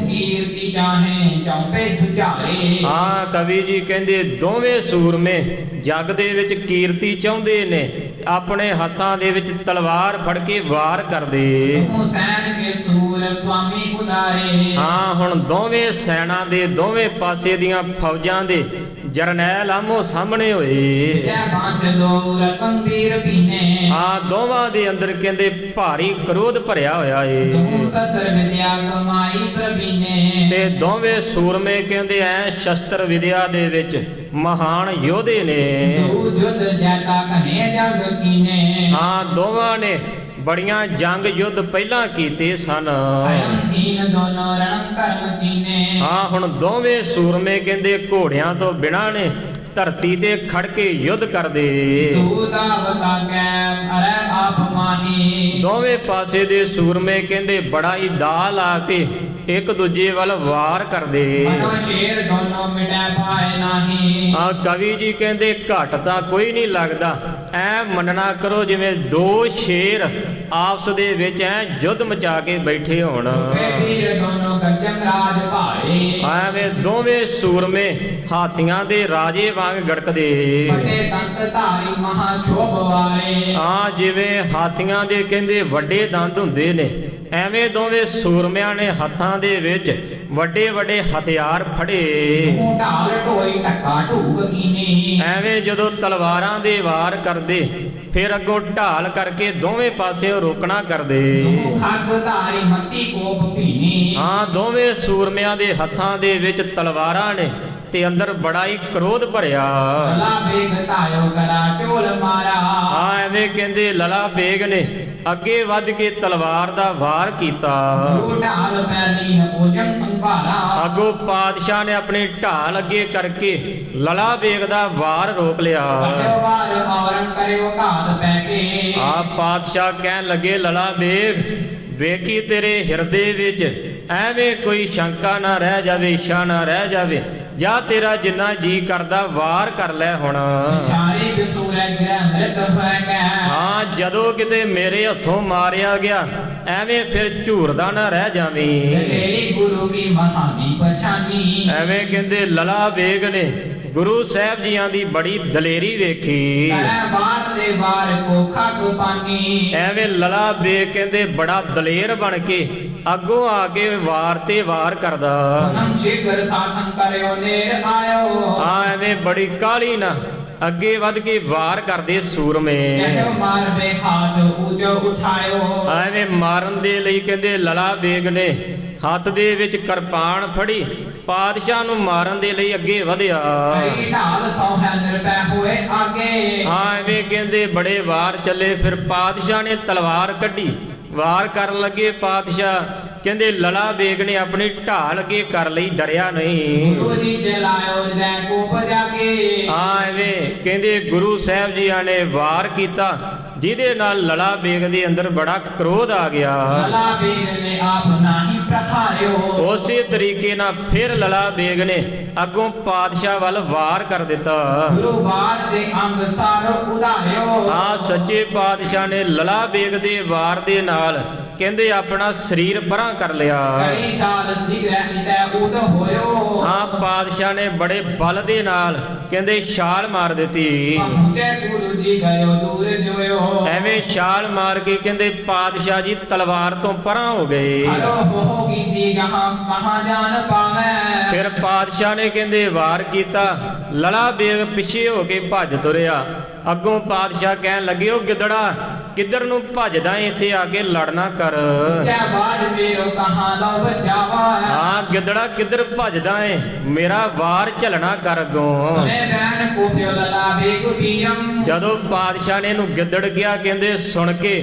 ਕੀਰਤੀ ਚਾਹੇ ਚੌਪੇ ਜੁਝਾਰੇ। ਹਾਂ ਕਵੀ ਜੀ ਕਹਿੰਦੇ ਦੋਵੇਂ ਸੂਰਮੇ ਜੱਗ ਦੇ ਵਿੱਚ ਕੀਰਤੀ ਚਾਹੁੰਦੇ ਨੇ, ਆਪਣੇ ਹੱਥਾਂ ਦੇ ਵਿੱਚ ਤਲਵਾਰ ਫੜ ਕੇ ਵਾਰ ਕਰਦੇ। ਹੁਸੈਨ ਕੇ ਸੂਰ ਸੁਆਮੀ ਉਦਾਰੇ। ਹਾਂ ਹੁਣ ਦੋਵੇਂ ਸੈਨਾ ਦੇ ਦੋਵੇਂ ਪਾਸੇ ਦੀਆਂ ਫੌਜਾਂ ਦੇ ਜਰਨੈਲ ਆਮੋ ਸਾਹਮਣੇ ਹੋਏ। ਜੈ ਬਾਂਝ ਦੋ ਰਸਮ ਵੀਰ ਪੀਨੇ। ਹਾਂ ਦੋਵਾਂ ਦੇ ਅੰਦਰ ਕਹਿੰਦੇ ਭਾਰੀ ਕ੍ਰੋਧ ਭਰਿਆ ਹੋਇਆ ਏ। ਤੂੰ ਸ਼ਸਤਰ ਵਿਦਿਆ ਕਮਾਈ ਪ੍ਰਵੀਨੇ। ਤੇ ਦੋਵੇਂ ਸੂਰਮੇ ਕਹਿੰਦੇ ਐ ਸ਼ਸਤਰ ਵਿਦਿਆ ਦੇ ਵਿੱਚ ਮਹਾਨ ਯੋਧੇ ਨੇ। ਤੂੰ ਜੁਦ ਜੈਤਾ ਕਨੇ ਜਗ ਕੀਨੇ। ਹਾਂ ਦੋਵਾਂ ਨੇ ਬੜੀਆਂ ਜੰਗ ਯੁੱਧ ਪਹਿਲਾਂ ਕੀਤੇ ਸਨ। ਅਯੰਹੀਨ ਦੋਨੋਂ ਰਣ ਕਰਮ ਚੀਨੇ। ਹਾਂ ਹੁਣ ਦੋਵੇਂ ਸੂਰਮੇ ਕਹਿੰਦੇ ਘੋੜਿਆਂ ਤੋਂ ਬਿਨਾਂ ਨੇ ਧਰਤੀ ਤੇ ਖੜ ਕੇ ਯੁੱਧ ਕਰਦੇ। ਤੂੰ ਦਾਵਤਾ ਕੈ ਅਰੇ ਆਪ ਮਾਹੀ। ਦੋਵੇਂ ਪਾਸੇ ਦੇ ਸੂਰਮੇ ਕਹਿੰਦੇ ਬੜਾ ਹੀ ਦਾ ਲਾ ਕੇ ਇੱਕ ਦੂਜੇ ਵੱਲ ਵਾਰ ਕਰਦੇ। ਮਨੋ ਸ਼ੇਰ ਦੋਨੋਂ ਮਿਟੈ ਪਾਏ ਨਾਹੀ। ਆ ਕਵੀ ਜੀ ਕਹਿੰਦੇ ਘਟ ਤਾਂ ਕੋਈ ਨਹੀਂ ਲੱਗਦਾ, ਐ ਮੰਨਣਾ ਕਰੋ ਜਿਵੇਂ ਦੋ ਸ਼ੇਰ ਆਪਸ ਦੇ ਵਿੱਚ ਐ ਯੁੱਧ ਮਚਾ ਕੇ ਬੈਠੇ ਹੋਣ। ਵੀਰ ਦੋਨੋਂ ਗਰਜਨ ਰਾਜ ਭਾਏ। ਐਵੇਂ ਦੋਵੇਂ ਸੂਰਮੇ ਹਾਥੀਆਂ ਦੇ ਰਾਜੇ ਵਾਂਗ ਗੜਕਦੇ। ਵੱਡੇ ਦੰਤ ਧਾਰੀ ਮਹਾ ਛੋਭ ਵਾਰੇ। ਆ ਜਿਵੇਂ ਹਾਥੀਆਂ ਦੇ ਕਹਿੰਦੇ ਵੱਡੇ ਦੰਦ ਹੁੰਦੇ ਨੇ, ਐਵੇਂ ਦੋਵੇਂ ਸੂਰਮਿਆਂ ਨੇ ਹੱਥਾਂ ਦੇ ਵਿੱਚ ਵੱਡੇ ਵੱਡੇ ਹਥਿਆਰ ਫੜੇ। ਤੂੰ ਢਾਲ ਢੋਈ ਢੱਕਾ ਢੂਕ ਕੀਨੀ। ਐਵੇਂ ਜਦੋਂ ਤਲਵਾਰਾਂ ਦੇ ਵਾਰ ਕਰਦੇ ਫਿਰ ਅੱਗੋਂ ਢਾਲ ਕਰਕੇ ਦੋਵੇਂ ਪਾਸਿਓਂ ਰੋਕਣਾ ਕਰਦੇ। ਤੂੰ ਖੱਗ ਧਾਰੀ ਮੱਤੀ ਕੋਪ ਭੀਨੀ। ਹਾਂ ਦੋਵੇਂ ਸੂਰਮਿਆਂ ਦੇ ਹੱਥਾਂ ਦੇ ਵਿੱਚ ਤਲਵਾਰਾਂ ਨੇ ਤੇ ਅੰਦਰ ਬੜਾ ਹੀ ਕ੍ਰੋਧ ਭਰਿਆ। ਲਲਾ ਬੇਗ ਧਾਇਓ ਗਲਾ ਝੋਲ ਮਾਰਾ। ਆ ਐਵੇਂ ਕਹਿੰਦੇ ਲਲਾ ਬੇਗ ਨੇ ਅੱਗੇ ਵੱਧ ਕੇ ਤਲਵਾਰ ਦਾ ਵਾਰ ਕੀਤਾ। ਤੂੰ ਢਾਲ ਪੈਲੀ ਭੋਜਨ ਸੰਭਾਰਾ। ਅੱਗੋਂ ਪਾਤਸ਼ਾਹ ਨੇ ਆਪਣੀ ਢਾਲ ਅੱਗੇ ਕਰਕੇ ਲਲਾ ਬੇਗ ਦਾ ਵਾਰ ਰੋਕ ਲਿਆ। ਕਰਿਓ ਵਾਰ ਔਰਨ ਕਰਿਓ ਘਾਤ ਪੈ ਕੇ। ਆ ਪਾਤਸ਼ਾਹ ਕਹਿਣ ਲੱਗੇ ਲਲਾ ਬੇਗ ਵੇਖੀ ਤੇਰੇ ਹਿਰਦੇ ਵਿੱਚ ਐਵੇਂ ਕੋਈ ਸ਼ੰਕਾ ਨਾ ਰਹਿ ਜਾਵੇ, ਇੱਛਾ ਨਾ ਰਹਿ ਜਾਵੇ, ਜਾਂ ਤੇਰਾ ਜਿੰਨਾ ਜੀ ਕਰਦਾ ਵਾਰ ਕਰ ਲੈ ਹੁਣ। ਚਾਰੇ ਬਿਸੂਰੇ ਗ੍ਰਹਿ ਮ੍ਰਿਤ ਹੋਇ ਗੈ। ਹਾਂ ਜਦੋਂ ਕਿਤੇ ਮੇਰੇ ਹੱਥੋਂ ਮਾਰਿਆ ਗਿਆ ਐਵੇਂ ਫਿਰ ਝੂਰਦਾ ਨਾ ਰਹਿ ਜਾਵੀਂ। ਤੇਰੀ ਗੁਰੂ ਕੀ ਮਹਾਨੀ ਪਛਾਨੀ। ਐਵੇਂ ਕਹਿੰਦੇ ਲਲਾ ਬੇਗ ਨੇ ਗੁਰੂ ਸਾਹਿਬ ਜੀਆਂ ਦੀ ਬੜੀ ਦਲੇਰੀ ਵੇਖੀ। ਕੈ ਬਾਤ ਤੇ ਵਾਰ ਕੋ ਖੱਗ ਪਾਨੀ। ਐਵੇਂ ਲਲਾ ਬੇਗ ਕਹਿੰਦੇ ਬੜਾ ਦਲੇਰ ਬਣ ਕੇ ਅੱਗੋਂ ਆ ਕੇ ਵਾਰ ਤੇ ਵਾਰ ਕਰਦਾ। ਨਮ ਸ਼ਿਖਰ ਸਾਧਨ ਕਰਿਓ ਨੇਰ ਆਇਓ। ਆ ਐਵੇਂ ਬੜੀ ਕਾਹਲੀ ਨਾ ਅੱਗੇ ਵੱਧ ਕੇ ਵਾਰ ਕਰਦੇ ਸੂਰਮੇ। ਕਹਿਓ ਮਾਰਵੇ ਹਾਥ ਊਚੋ ਉਠਾਇਓ। ਐਵੇਂ ਮਾਰਨ ਦੇ ਲਈ ਕਹਿੰਦੇ ਲਲਾ ਬੇਗ ਨੇ ਹੱਥ ਦੇ ਵਿੱਚ ਕਿਰਪਾਨ ਫੜੀ ਪਾਤਸ਼ਾਹ ਨੂੰ ਮਾਰਨ ਦੇ ਲਈ ਅੱਗੇ ਵਧਿਆ। ਕਈ ਢਾਲ ਸੌ ਹੈ ਨਿਰਭੈ ਹੋਏ ਆਗੇ। ਹਾਂ ਐਵੇਂ ਕਹਿੰਦੇ ਬੜੇ ਵਾਰ ਚੱਲੇ ਫਿਰ ਪਾਤਸ਼ਾਹ ਨੇ ਤਲਵਾਰ ਕੱਢੀ ਵਾਰ ਕਰਨ ਲੱਗੇ। ਪਾਤਸ਼ਾਹ ਕਹਿੰਦੇ ਲਲਾ ਬੇਗ ਨੇ ਆਪਣੀ ਢਾਲ ਅੱਗੇ ਕਰ ਲਈ, ਡਰਿਆ ਨਹੀਂ। ਗੁਰੂ ਜੀ ਚਲਾਇਓ ਜੈ ਕੋਪ ਜਾਗੇ। ਹਾਂ ਐਵੇਂ ਕਹਿੰਦੇ ਗੁਰੂ ਸਾਹਿਬ ਜੀਆਂ ਨੇ ਵਾਰ ਕੀਤਾ ਜਿਹਦੇ ਨਾਲ ਲਲਾ ਬੇਗ ਦੇ ਅੰਦਰ ਬੜਾ ਕ੍ਰੋਧ ਆ ਗਿਆ। ਲਲਾ ਬੇਗ ਨੇ ਆਪ ਨਾਹੀ ਪ੍ਰਹਾਰਿਓ। ਉਸੇ ਤਰੀਕੇ ਨਾਲ ਫਿਰ ਲਲਾ ਬੇਗ ਨੇ ਅੱਗੋਂ ਪਾਤਸ਼ਾਹ ਵੱਲ ਵਾਰ ਕਰ ਦਿੱਤਾ। ਗੁਰੂ ਬਾਦ ਦੇ ਅੰਗ ਸਾਰੋ ਉਧਾਰਿਓ। ਆ ਸੱਚੇ ਪਾਤਸ਼ਾਹ ਨੇ ਲਲਾ ਬੇਗ ਦੇ ਵਾਰ ਦੇ ਨਾਲ ਕਹਿੰਦੇ ਆਪਣਾ ਸਰੀਰ ਪਰਾਂ ਕਰ ਲਿਆ। ਕਈ ਸਾਲ ਸਿਗਰੈ ਇਤੈ ਉਦ ਹੋਇਓ। ਹਾਂ ਪਾਤਸ਼ਾਹ ਨੇ ਬੜੇ ਬਲ ਦੇ ਨਾਲ ਕਹਿੰਦੇ ਛਾਲ ਮਾਰ ਦਿੱਤੀ। ਪਹੁੰਚੇ ਗੁਰੂ ਜੀ ਗਇਓ ਦੂਰ ਜੋਇਓ। ਐਵੇਂ ਛਾਲ ਮਾਰ ਕੇ ਕਹਿੰਦੇ ਪਾਤਸ਼ਾਹ ਜੀ ਤਲਵਾਰ ਤੋਂ ਪਰਾਂ ਹੋ ਗਏ। ਹਲੋ ਹੋ ਕੀਤੀ ਜਹਾਂ ਕਹਾਂ ਜਾਣ ਪਾਵੈ। ਫਿਰ ਪਾਤਸ਼ਾਹ ਨੇ ਕਹਿੰਦੇ ਵਾਰ ਕੀਤਾ ਲਲਾ ਬੇਗ ਪਿੱਛੇ ਹੋ ਕੇ ਭੱਜ ਤੁਰਿਆ। ਅੱਗੋਂ ਪਾਤਸ਼ਾਹ ਕਹਿਣ ਲੱਗੇ ਉਹ ਗਿੱਦੜਾ ਕਿੱਧਰ ਨੂੰ ਭੱਜਦਾ ਇੱਥੇ ਆ ਕੇ ਲੜਨਾ ਕਰ। ਜੈ ਬਾਜ ਮੇਰੋ ਕਹਾਂ ਲਓ ਬਚਾਵਾ। ਹਾਂ ਗਿੱਦੜਾ ਕਿੱਧਰ ਭੱਜਦਾ ਏ ਮੇਰਾ ਵਾਰ ਝਲਣਾ ਕਰ ਅੱਗੋਂ। ਸੁਨੇ ਬੈਨ ਕੋਪਿਓ ਲਲਾ ਬੇਗ ਪੀਰਮ। ਜਦੋਂ ਪਾਤਸ਼ਾਹ ਨੇ ਇਹਨੂੰ ਗਿੱਦੜ ਕਿਹਾ ਕਹਿੰਦੇ ਸੁਣ ਕੇ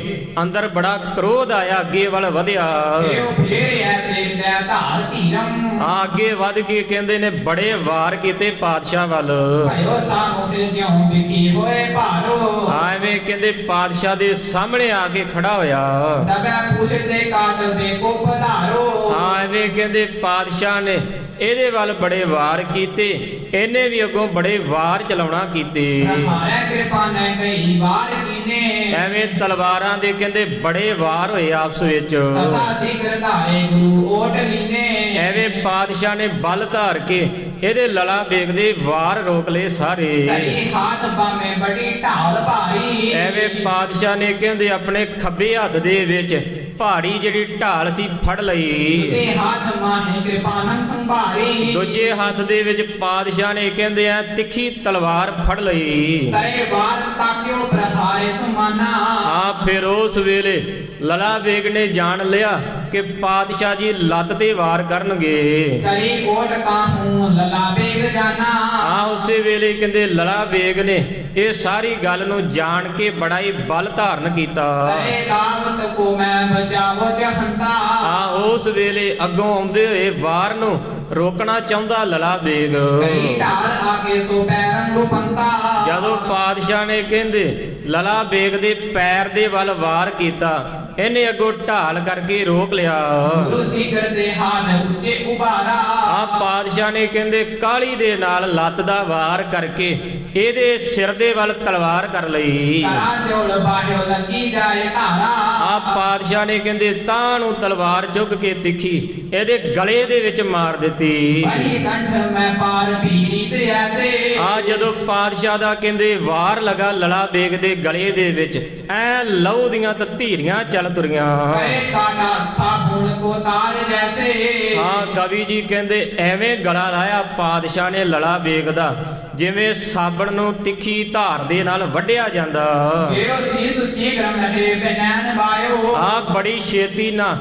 ਅੰਦਰ ਬੜਾ ਕ੍ਰੋਧ ਆਇਆ, ਅੱਗੇ ਵੱਲ ਵਧਿਆ। ਇਹੋ ਫੇਰ ਐਸੇ ਦੇ ਧਾਰ ਧੀਰਮ। ਹਾਂ ਅੱਗੇ ਵੱਧ ਕੇ ਕਹਿੰਦੇ ਨੇ ਬੜੇ ਵਾਰ ਕੀਤੇ ਪਾਤਸ਼ਾਹ ਵੱਲ। ਭਾਇਓ ਸਾਮੋ ਤੇ ਜਿਉ ਵਿਖੀ ਹੋਏ ਭਾਰੋ। ਐਵੇਂ ਕਹਿੰਦੇ ਪਾਤਸ਼ਾਹ ਦੇ ਸਾਹਮਣੇ ਆ ਕੇ ਖੜਾ ਹੋਇਆ। ਦਬੈ ਪੁੱਛਦੇ ਕਾਟ ਬੇਕੋ ਪਧਾਰੋ। ਹਾਂ ਐਵੇਂ ਕਹਿੰਦੇ ਪਾਤਸ਼ਾਹ ਨੇ ਇਹਦੇ ਵੱਲ ਬੜੇ ਵਾਰ ਕੀਤੇ, ਇਹਨੇ ਵੀ ਅੱਗੋਂ ਬੜੇ ਵਾਰ ਚਲਾਉਣਾ ਕੀਤੇ। ਪ੍ਰਹਾਰੈ ਕਿਰਪਾ ਨੇ ਕਈ ਵਾਰ ਕੀਨੇ, ਐਵੇਂ ਤਲਵਾਰਾਂ ਦੇ ਕਹਿੰਦੇ ਬੜੇ ਵਾਰ ਹੋਏ ਆਪਸ ਵਿੱਚ। ਤਥਾ ਸਿਖਰ ਧਾਰੇ ਗੁਰੂ ਓਟ ਲੀਨੇ, ਐਵੇਂ ਪਾਤਸ਼ਾਹ ਨੇ ਬਲ ਧਾਰ ਕੇ ਇਹਦੇ ਲਲਾ ਬੇਗ ਦੇ ਵਾਰ ਰੋਕ ਲਏ ਸਾਰੇ। ਧਰੀ ਹਾਥ ਬਾਮੇ ਬੜੀ ਢਾਲ ਭਾਰੀ, ਐਵੇਂ ਪਾਤਸ਼ਾਹ ਨੇ ਕਹਿੰਦੇ ਆਪਣੇ ਖੱਬੇ ਹੱਥ ਦੇ ਵਿੱਚ ਭਾਰੀ ਜਿਹੜੀ ਢਾਲ ਸੀ ਫੜ ਲਈ। ਤੇ ਹੱਥ ਮਾਹੇ ਕਿਰਪਾਨੰ ਸੰਭਾਰੀ, ਦੂਜੇ ਹੱਥ ਦੇ ਵਿੱਚ ਪਾਤਸ਼ਾਹ ਨੇ ਕਹਿੰਦੇ ਆ ਤਿੱਖੀ ਤਲਵਾਰ ਫੜ ਲਈ। ਤਰੇ ਬਾਲ ਤਾਕਿਓ ਪ੍ਰਹਾਰੇ ਸਮਾਨਾ, ਆ ਫਿਰ ਉਸ ਵੇਲੇ ਲਲਾ ਬੇਗ ਨੇ ਜਾਣ ਲਿਆ ਕਿ ਪਾਤਸ਼ਾਹ ਜੀ ਲੱਤ ਤੇ ਵਾਰ ਕਰਨਗੇ। ਕਰੀ ਓਟ ਕਾਹੂ ਲਲਾ ਬੇਗ ਜਾਨਾ, ਆ ਉਸੇ ਵੇਲੇ ਕਹਿੰਦੇ ਲਲਾ ਬੇਗ ਨੇ ਇਹ ਸਾਰੀ ਗੱਲ ਨੂੰ ਜਾਣ ਕੇ ਬੜਾ ਹੀ ਬਲ ਧਾਰਨ ਕੀਤਾ। ਤਰੇ ਦਾਵਤ ਕੋ ਮੈਂ ਬਚਾਵੋ ਜਹੰਤਾ, ਆ ਉਸ ਵੇਲੇ ਅੱਗੋਂ ਆਉਂਦੇ ਹੋਏ ਵਾਰ ਨੂੰ ਰੋਕਣਾ ਚਾਹੁੰਦਾ ਲਲਾ ਬੇਗ। ਕਰੀ ਢਾਲ ਆਗੇ ਸੋ ਪੈਰਨ ਰੂਪੰਤਾ, ਜਦੋਂ ਪਾਤਸ਼ਾਹ ਨੇ ਕਹਿੰਦੇ ਲਲਾ ਬੇਗ ਦੇ ਪੈਰ ਦੇ ਵੱਲ ਵਾਰ ਕੀਤਾ, ਇਹਨੇ ਅੱਗੋਂ ਢਾਲ ਕਰਕੇ ਰੋਕ ਲਿਆ। ਗੁਰੂ ਸਿਖਰ ਦੇ ਹਾਥ ਉੱਚੇ ਉਭਾਰਾ, ਆ ਪਾਤਸ਼ਾਹ ਨੇ ਕਹਿੰਦੇ ਕਾਲੀ ਦੇ ਨਾਲ ਲੱਤ ਦਾ ਵਾਰ ਕਰਕੇ ਇਹਦੇ ਸਿਰ ਦੇ ਵੱਲ ਤਲਵਾਰ ਕਰ ਲਈ। ਕਰਾਂ ਜੋੜ ਬਾਹਿਓ ਲੱਗੀ ਜਾਏ ਧਾਰਾ, ਆ ਪਾਤਸ਼ਾਹ ਨੇ ਕਹਿੰਦੇ ਤਾਂ ਨੂੰ ਤਲਵਾਰ ਚੁੱਕ ਕੇ ਤਿੱਖੀ ਇਹਦੇ ਗਲੇ ਦੇ ਵਿੱਚ ਮਾਰ ਦਿੱਤੀ। ਵਹੀ ਕੰਠ ਮੈਂ ਪਾਰ ਪੀੜੀ ਤੇ ਐਸੇ, ਆ ਜਦੋਂ ਪਾਤਸ਼ਾਹ ਦਾ ਕਹਿੰਦੇ ਵਾਰ ਲਗਾ ਲਲਾ ਬੇਗ ਦੇ ਗਲੇ ਦੇ ਵਿੱਚ, ਐ ਲਹੂ ਦੀਆਂ ਧੀਰੀਆਂ ਚੱਲ ਤੁਰੀਆਂ। ਕਰੇ ਕਾਟਾ ਸਾਬੁਣ ਕੋ ਤਾਰ ਜੈਸੇ, ਹਾਂ ਕਵੀ ਜੀ ਕਹਿੰਦੇ ਐਵੇਂ ਗਲਾ ਲਾਇਆ ਪਾਤਸ਼ਾਹ ਨੇ ਲਲਾ ਬੇਗ ਦਾ ਜਿਵੇਂ ਸਾਬਣ ਨੂੰ ਤਿੱਖੀ ਧਾਰ ਦੇ ਨਾਲ ਵੱਢਿਆ ਜਾਂਦਾ। ਇਹੋ ਸੀਸ ਸੀਗਰਮ ਰਹੇ ਬਨੈਨ ਵਾਇਓ, ਆ ਬੜੀ ਛੇਤੀ ਨਾ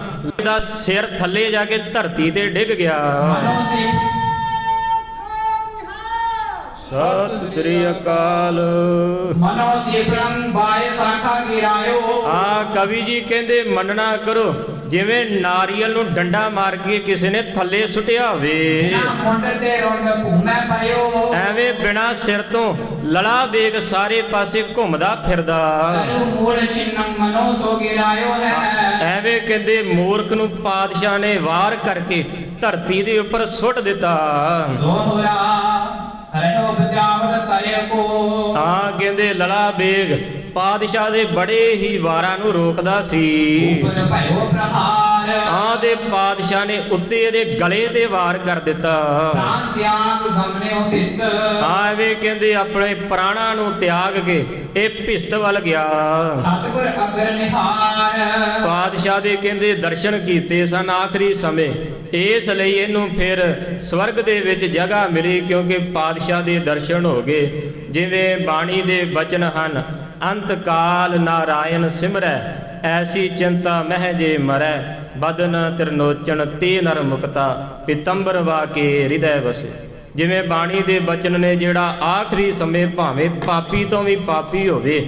ਦਾ ਸਿਰ ਥੱਲੇ ਜਾ ਕੇ ਧਰਤੀ ਤੇ ਡਿੱਗ ਗਿਆ। ਮਨੋ ਸੀ ਸਤਿ ਸ੍ਰੀ ਅਕਾਲ। ਮਨੋ ਸਿਫਰੰ ਬਾਏ ਸਾਖਾ ਗਿਰਾਇਓ, ਆ ਕਵੀ ਜੀ ਕਹਿੰਦੇ ਮੰਨਣਾ ਕਰੋ ਜਿਵੇਂ ਨਾਰੀਅਲ ਨੂੰ ਡੰਡਾ ਮਾਰ ਕੇ ਕਿਸੇ ਨੇ ਥੱਲੇ ਸੁੱਟਿਆ ਹੋਵੇ। ਨਾ ਮੁੰਡ ਤੇ ਰੁੰਡ ਭੂਮੈ ਪਰਿਓ, ਐਵੇਂ ਬਿਨਾ ਸਿਰ ਤੋਂ ਲਲਾ ਬੇਗ ਸਾਰੇ ਪਾਸੇ ਘੁੰਮਦਾ ਫਿਰਦਾ। ਤਰੂ ਮੂੜ ਚਿੰਨੰ ਮਨੋ ਸੋ ਗਿਰਾਇਓ ਹੈ, ਐਵੇਂ ਕਹਿੰਦੇ ਮੂਰਖ ਨੂੰ ਪਾਤਸ਼ਾਹ ਨੇ ਵਾਰ ਕਰਕੇ ਧਰਤੀ ਦੇ ਉੱਪਰ ਸੁੱਟ ਦਿੱਤਾ। ਦੋਹਰਾ ਰਹਿਓ ਬਚਾਵਤ ਤਰੇ ਕੋ, ਆ ਕਹਿੰਦੇ ਲਲਾ ਬੇਗ ਪਾਤਸ਼ਾਹ ਦੇ ਬੜੇ ਹੀ ਵਾਰਾਂ ਨੂੰ ਰੋਕਦਾ ਸੀ। ਉਪਰ ਭਇਓ ਪ੍ਰਹਾਰ, ਆ ਦੇ ਪਾਤਸ਼ਾਹ ਨੇ ਉੱਤੇ ਇਹਦੇ ਗਲੇ ਤੇ ਵਾਰ ਕਰ ਦਿੱਤਾ। ਪ੍ਰਾਨ ਤਿਆਗ ਗਮਨਿਓ ਪਿਸਤ, ਐਵੇਂ ਕਹਿੰਦੇ ਆਪਣੇ ਪ੍ਰਾਣਾਂ ਨੂੰ ਤਿਆਗ ਕੇ ਇਹ ਭਿਸਤ ਵੱਲ ਗਿਆ। ਸਤਿਗੁਰ ਅਗਰ ਨਿਹਾਰ, ਪਾਤਸ਼ਾਹ ਦੇ ਕਹਿੰਦੇ ਦਰਸ਼ਨ ਕੀਤੇ ਸਨ ਆਖਰੀ ਸਮੇਂ, ਇਸ ਲਈ ਇਹਨੂੰ ਫਿਰ ਸਵਰਗ ਦੇ ਵਿੱਚ ਜਗ੍ਹਾ ਮਿਲੀ ਕਿਉਂਕਿ ਪਾਤਸ਼ਾਹ ਦੇ ਦਰਸ਼ਨ ਹੋ ਗਏ। ਜਿਵੇਂ ਬਾਣੀ ਦੇ ਬਚਨ ਹਨ, ਅੰਤ ਕਾਲ ਨਾਰਾਇਣ ਸਿਮਰੈ, ਐਸੀ ਚਿੰਤਾ ਮਹਿ ਜੇ ਮਰੈ, ਬਦਨ ਤਿਰਨੋਚਨ ਤੇ ਨਰ ਮੁਕਤਾ, ਪਿਤੰਬਰ ਵਾਕੇ ਹਿਰਦੈ ਵਸੇ। ਜਿਵੇਂ ਬਾਣੀ ਦੇ ਬਚਨ ਨੇ ਜਿਹੜਾ ਆਖਰੀ ਸਮੇਂ ਭਾਵੇਂ ਪਾਪੀ ਤੋਂ ਵੀ ਪਾਪੀ ਹੋਵੇ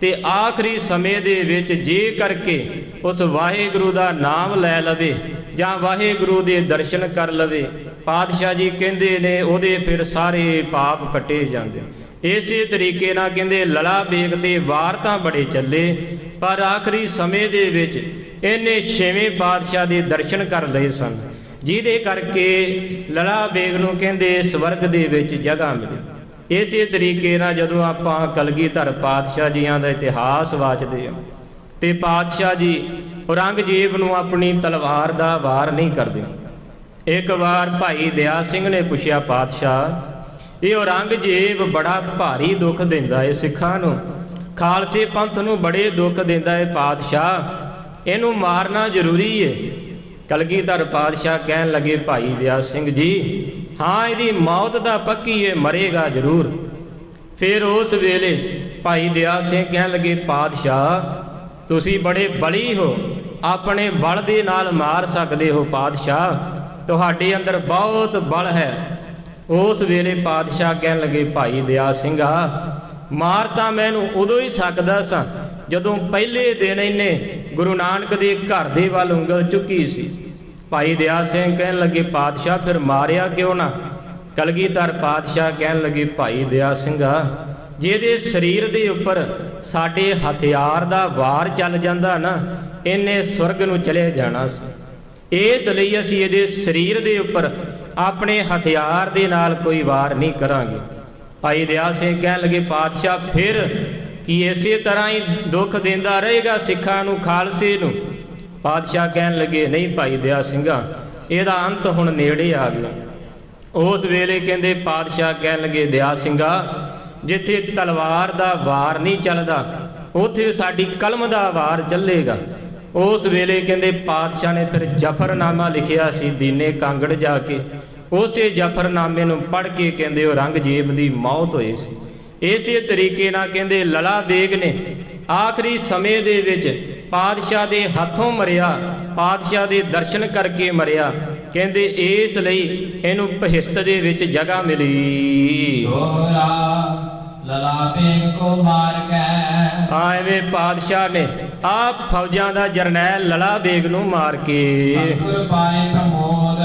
ਤੇ ਆਖਰੀ ਸਮੇਂ ਦੇ ਵਿੱਚ ਜੇ ਕਰਕੇ ਉਸ ਵਾਹਿਗੁਰੂ ਦਾ ਨਾਮ ਲੈ ਲਵੇ ਜਾਂ ਵਾਹਿਗੁਰੂ ਦੇ ਦਰਸ਼ਨ ਕਰ ਲਵੇ, ਪਾਤਸ਼ਾਹ ਜੀ ਕਹਿੰਦੇ ਨੇ ਉਹਦੇ ਫਿਰ ਸਾਰੇ ਪਾਪ ਕੱਟੇ ਜਾਂਦੇ। ਇਸੇ ਤਰੀਕੇ ਨਾਲ ਕਹਿੰਦੇ ਲਲਾ ਬੇਗ ਤੇ ਵਾਰ ਤਾਂ ਬੜੇ ਚੱਲੇ, ਪਰ ਆਖਰੀ ਸਮੇਂ ਦੇ ਵਿੱਚ ਇਹਨੇ ਛੇਵੇਂ ਪਾਤਸ਼ਾਹ ਦੇ ਦਰਸ਼ਨ ਕਰ ਲਏ ਸਨ, ਜਿਹਦੇ ਕਰਕੇ ਲਲਾ ਬੇਗ ਨੂੰ ਕਹਿੰਦੇ ਸਵਰਗ ਦੇ ਵਿੱਚ ਜਗ੍ਹਾ ਮਿਲੀ। ਇਸੇ ਤਰੀਕੇ ਨਾਲ ਜਦੋਂ ਆਪਾਂ ਕਲਗੀਧਰ ਪਾਤਸ਼ਾਹ ਜੀਆਂ ਦਾ ਇਤਿਹਾਸ ਵਾਚਦੇ ਹਾਂ ਤੇ ਪਾਤਸ਼ਾਹ ਜੀ ਔਰੰਗਜ਼ੇਬ ਨੂੰ ਆਪਣੀ ਤਲਵਾਰ ਦਾ ਵਾਰ ਨਹੀਂ ਕਰਦੇ। ਇੱਕ ਵਾਰ ਭਾਈ ਦਇਆ ਸਿੰਘ ਨੇ ਪੁੱਛਿਆ, ਪਾਤਸ਼ਾਹ ਇਹ ਔਰੰਗਜ਼ੇਬ ਬੜਾ ਭਾਰੀ ਦੁੱਖ ਦਿੰਦਾ ਏ ਸਿੱਖਾਂ ਨੂੰ, ਖਾਲਸੇ ਪੰਥ ਨੂੰ ਬੜੇ ਦੁੱਖ ਦਿੰਦਾ ਏ ਪਾਤਸ਼ਾਹ, ਇਹਨੂੰ ਮਾਰਨਾ ਜ਼ਰੂਰੀ ਏ। ਕਲਗੀਧਰ ਪਾਤਸ਼ਾਹ ਕਹਿਣ ਲੱਗੇ, ਭਾਈ ਦਇਆ ਸਿੰਘ ਜੀ ਹਾਂ ਇਹਦੀ ਮੌਤ ਦਾ ਪੱਕੀ ਏ, ਮਰੇਗਾ ਜ਼ਰੂਰ। ਫਿਰ ਉਸ ਵੇਲੇ ਭਾਈ ਦਇਆ ਸਿੰਘ ਕਹਿਣ ਲੱਗੇ, ਪਾਤਸ਼ਾਹ ਤੁਸੀਂ ਬੜੇ ਬਲੀ ਹੋ, ਆਪਣੇ ਬਲ ਦੇ ਨਾਲ ਮਾਰ ਸਕਦੇ ਹੋ ਪਾਤਸ਼ਾਹ, ਤੁਹਾਡੇ ਅੰਦਰ ਬਹੁਤ ਬਲ ਹੈ। ਉਸ ਵੇਲੇ ਪਾਤਸ਼ਾਹ ਕਹਿਣ ਲੱਗੇ, ਭਾਈ ਦਇਆ ਸਿੰਘਾ ਮਾਰ ਤਾਂ ਮੈਨੂੰ ਉਦੋਂ ਹੀ ਸਕਦਾ ਸਾਂ ਜਦੋਂ ਪਹਿਲੇ ਦਿਨ ਇਹਨੇ ਗੁਰੂ ਨਾਨਕ ਦੇ ਘਰ ਦੇ ਵੱਲ ਉਂਗਲ ਚੁੱਕੀ ਸੀ। ਭਾਈ ਦਇਆ ਸਿੰਘ ਕਹਿਣ ਲੱਗੇ, ਪਾਤਸ਼ਾਹ ਫਿਰ ਮਾਰਿਆ ਕਿਉਂ ਨਾ? ਕਲਗੀਧਰ ਪਾਤਸ਼ਾਹ ਕਹਿਣ ਲੱਗੇ, ਭਾਈ ਦਇਆ ਸਿੰਘਾ ਜਿਹਦੇ ਸਰੀਰ ਦੇ ਉੱਪਰ ਸਾਡੇ ਹਥਿਆਰ ਦਾ ਵਾਰ ਚੱਲ ਜਾਂਦਾ ਨਾ, ਇਹਨੇ ਸਵਰਗ ਨੂੰ ਚਲੇ ਜਾਣਾ ਸੀ। ਇਸ ਲਈ ਅਸੀਂ ਇਹਦੇ ਸਰੀਰ ਦੇ ਉੱਪਰ ਆਪਣੇ ਹਥਿਆਰ ਦੇ ਨਾਲ ਕੋਈ ਵਾਰ ਨਹੀਂ ਕਰਾਂਗੇ। ਭਾਈ ਦਇਆ ਸਿੰਘ ਕਹਿਣ ਲੱਗੇ ਪਾਤਸ਼ਾਹ ਫਿਰ ਕੀ ਇਸੇ ਤਰ੍ਹਾਂ ਹੀ ਦੁੱਖ ਦਿੰਦਾ ਰਹੇਗਾ ਸਿੱਖਾਂ ਨੂੰ, ਖਾਲਸੇ ਨੂੰ? ਪਾਤਸ਼ਾਹ ਕਹਿਣ ਲੱਗੇ ਨਹੀਂ ਭਾਈ ਦਇਆ ਸਿੰਘਾ, ਇਹਦਾ ਅੰਤ ਹੁਣ ਨੇੜੇ ਆ ਗਿਆ। ਉਸ ਵੇਲੇ ਕਹਿੰਦੇ ਪਾਤਸ਼ਾਹ ਕਹਿਣ ਲੱਗੇ ਦਇਆ ਸਿੰਘਾ, ਜਿੱਥੇ ਤਲਵਾਰ ਦਾ ਵਾਰ ਨਹੀਂ ਚੱਲਦਾ ਉੱਥੇ ਸਾਡੀ ਕਲਮ ਦਾ ਵਾਰ ਚੱਲੇਗਾ। ਉਸ ਵੇਲੇ ਕਹਿੰਦੇ ਪਾਤਸ਼ਾਹ ਨੇ ਫਿਰ ਜਫਰਨਾਮਾ ਲਿਖਿਆ ਸੀ ਦੀਨੇ ਕਾਂਗੜ ਜਾ ਕੇ। ਉਸੇ ਜਫਰਨਾਮੇ ਨੂੰ ਪੜ੍ਹ ਕੇ ਕਹਿੰਦੇ ਔਰੰਗਜ਼ੇਬ ਦੀ ਮੌਤ ਹੋਈ ਸੀ। ਇਸੇ ਤਰੀਕੇ ਨਾਲ ਕਹਿੰਦੇ ਲਲਾ ਬੇਗ ਨੇ ਆਖਰੀ ਸਮੇਂ ਦੇ ਵਿੱਚ ਪਾਤਸ਼ਾਹ ਦੇ ਹੱਥੋਂ ਮਰਿਆ, ਪਾਤਸ਼ਾਹ ਦੇ ਦਰਸ਼ਨ ਕਰਕੇ ਮਰਿਆ। ਕਹਿੰਦੇ ਇਸ ਲਈ ਇਹਨੂੰ ਬਹਿਸ਼ਤ ਦੇ ਵਿੱਚ ਜਗ੍ਹਾ ਮਿਲੀ। ਦੋਹਰਾ ਲਲਾ ਬੇਗ ਕੋ ਮਾਰ ਕੇ ਐਵੇਂ ਪਾਤਸ਼ਾਹ ਨੇ ਆਪ ਫੌਜਾਂ ਦਾ ਜਰਨੈਲ ਲਲਾ ਬੇਗ ਨੂੰ ਮਾਰ ਕੇ ਸਤਿਗੁਰ ਪਾਏ ਪ੍ਰਮੋਦ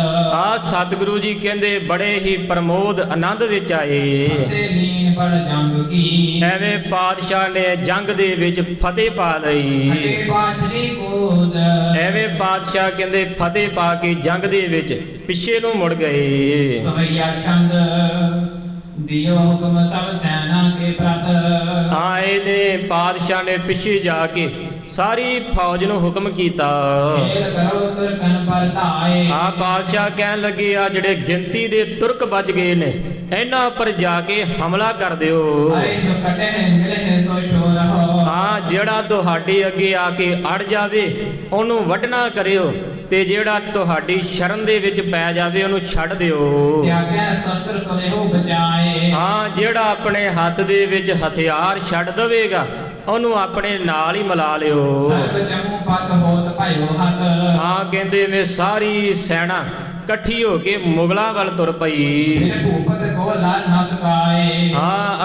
ਸਤਿਗੁਰੂ ਜੀ ਕਹਿੰਦੇ ਬੜੇ ਹੀ ਪ੍ਰਮੋਦ ਆਨੰਦ ਵਿੱਚ ਆਏ। ਤੇ ਲੀਨ ਬੜ ਜੰਗ ਕੀ ਐਵੇਂ ਪਾਤਸ਼ਾਹ ਨੇ ਜੰਗ ਦੇ ਵਿੱਚ ਫਤਿਹ ਪਾ ਲਈ। ਅਗੇ ਬਾਛੜੀ ਕੋਦ ਐਵੇਂ ਪਾਤਸ਼ਾਹ ਕਹਿੰਦੇ ਫਤਿਹ ਪਾ ਕੇ ਜੰਗ ਦੇ ਵਿੱਚ ਪਿੱਛੇ ਨੂੰ ਮੁੜ ਗਏ। ਸਵਈਆ ਛੰਦ ਦਿਓ ਹੁਕਮ ਸਭ ਸੈਨਾ ਕੇ ਪ੍ਰਤ ਆਏ ਨੇ ਪਾਤਸ਼ਾਹ ਨੇ ਪਿੱਛੇ ਜਾ ਕੇ ਸਾਰੀ ਫੌਜ ਨੂੰ ਹੁਕਮ ਕੀਤਾ। ਖੇਲ ਕਰੋ ਤੁਰਕਨ ਪਰ ਧਾਏ ਪਾਤਸ਼ਾਹ ਕਹਿਣ ਲੱਗੇ ਆ ਜਿਹੜੇ ਗਿਣਤੀ ਦੇ ਤੁਰਕ ਬਚ ਗਏ ਨੇ ਇਹਨਾਂ ਉੱਪਰ ਜਾ ਕੇ ਹਮਲਾ ਕਰ ਦਿਓ। ਆਏ ਜੋ ਕਟੇ ਮਿਲੇ ਸੋ ਸ਼ੋਰ ਹੋ ਜਿਹੜਾ ਤੁਹਾਡੇ ਅੱਗੇ ਆ ਕੇ ਅੜ ਜਾਵੇ ਉਹਨੂੰ ਵੱਢਣਾ ਕਰਿਓ, ਤੇ ਜਿਹੜਾ ਤੁਹਾਡੀ ਸ਼ਰਨ ਦੇ ਵਿੱਚ ਪੈ ਜਾਵੇ ਉਹਨੂੰ ਛੱਡ ਦਿਓ। ਤਿਆਗੈ ਸਸਰ ਸੁਨੇਹੋ ਬਚਾਏ ਜਿਹੜਾ ਆਪਣੇ ਹੱਥ ਦੇ ਵਿੱਚ ਹਥਿਆਰ ਛੱਡ ਦੇਵੇਗਾ ਉਹਨੂੰ ਆਪਣੇ ਨਾਲ ਹੀ ਮਿਲਾ ਲਿਓ। ਸਰਬ ਜਮੂ ਪੱਗ ਹੋਤ ਭਇਓ ਹੱਥ ਕਹਿੰਦੇ ਵੇ ਸਾਰੀ ਸੈਨਾ ਇਕੱਠੀ ਹੋ ਕੇ ਮੁਗਲਾਂ ਵੱਲ ਤੁਰ ਪਈ। ਮੇਰੇ ਭੂਪਤ ਕੋ ਲਾਲ ਨਾ ਸਕਾਏ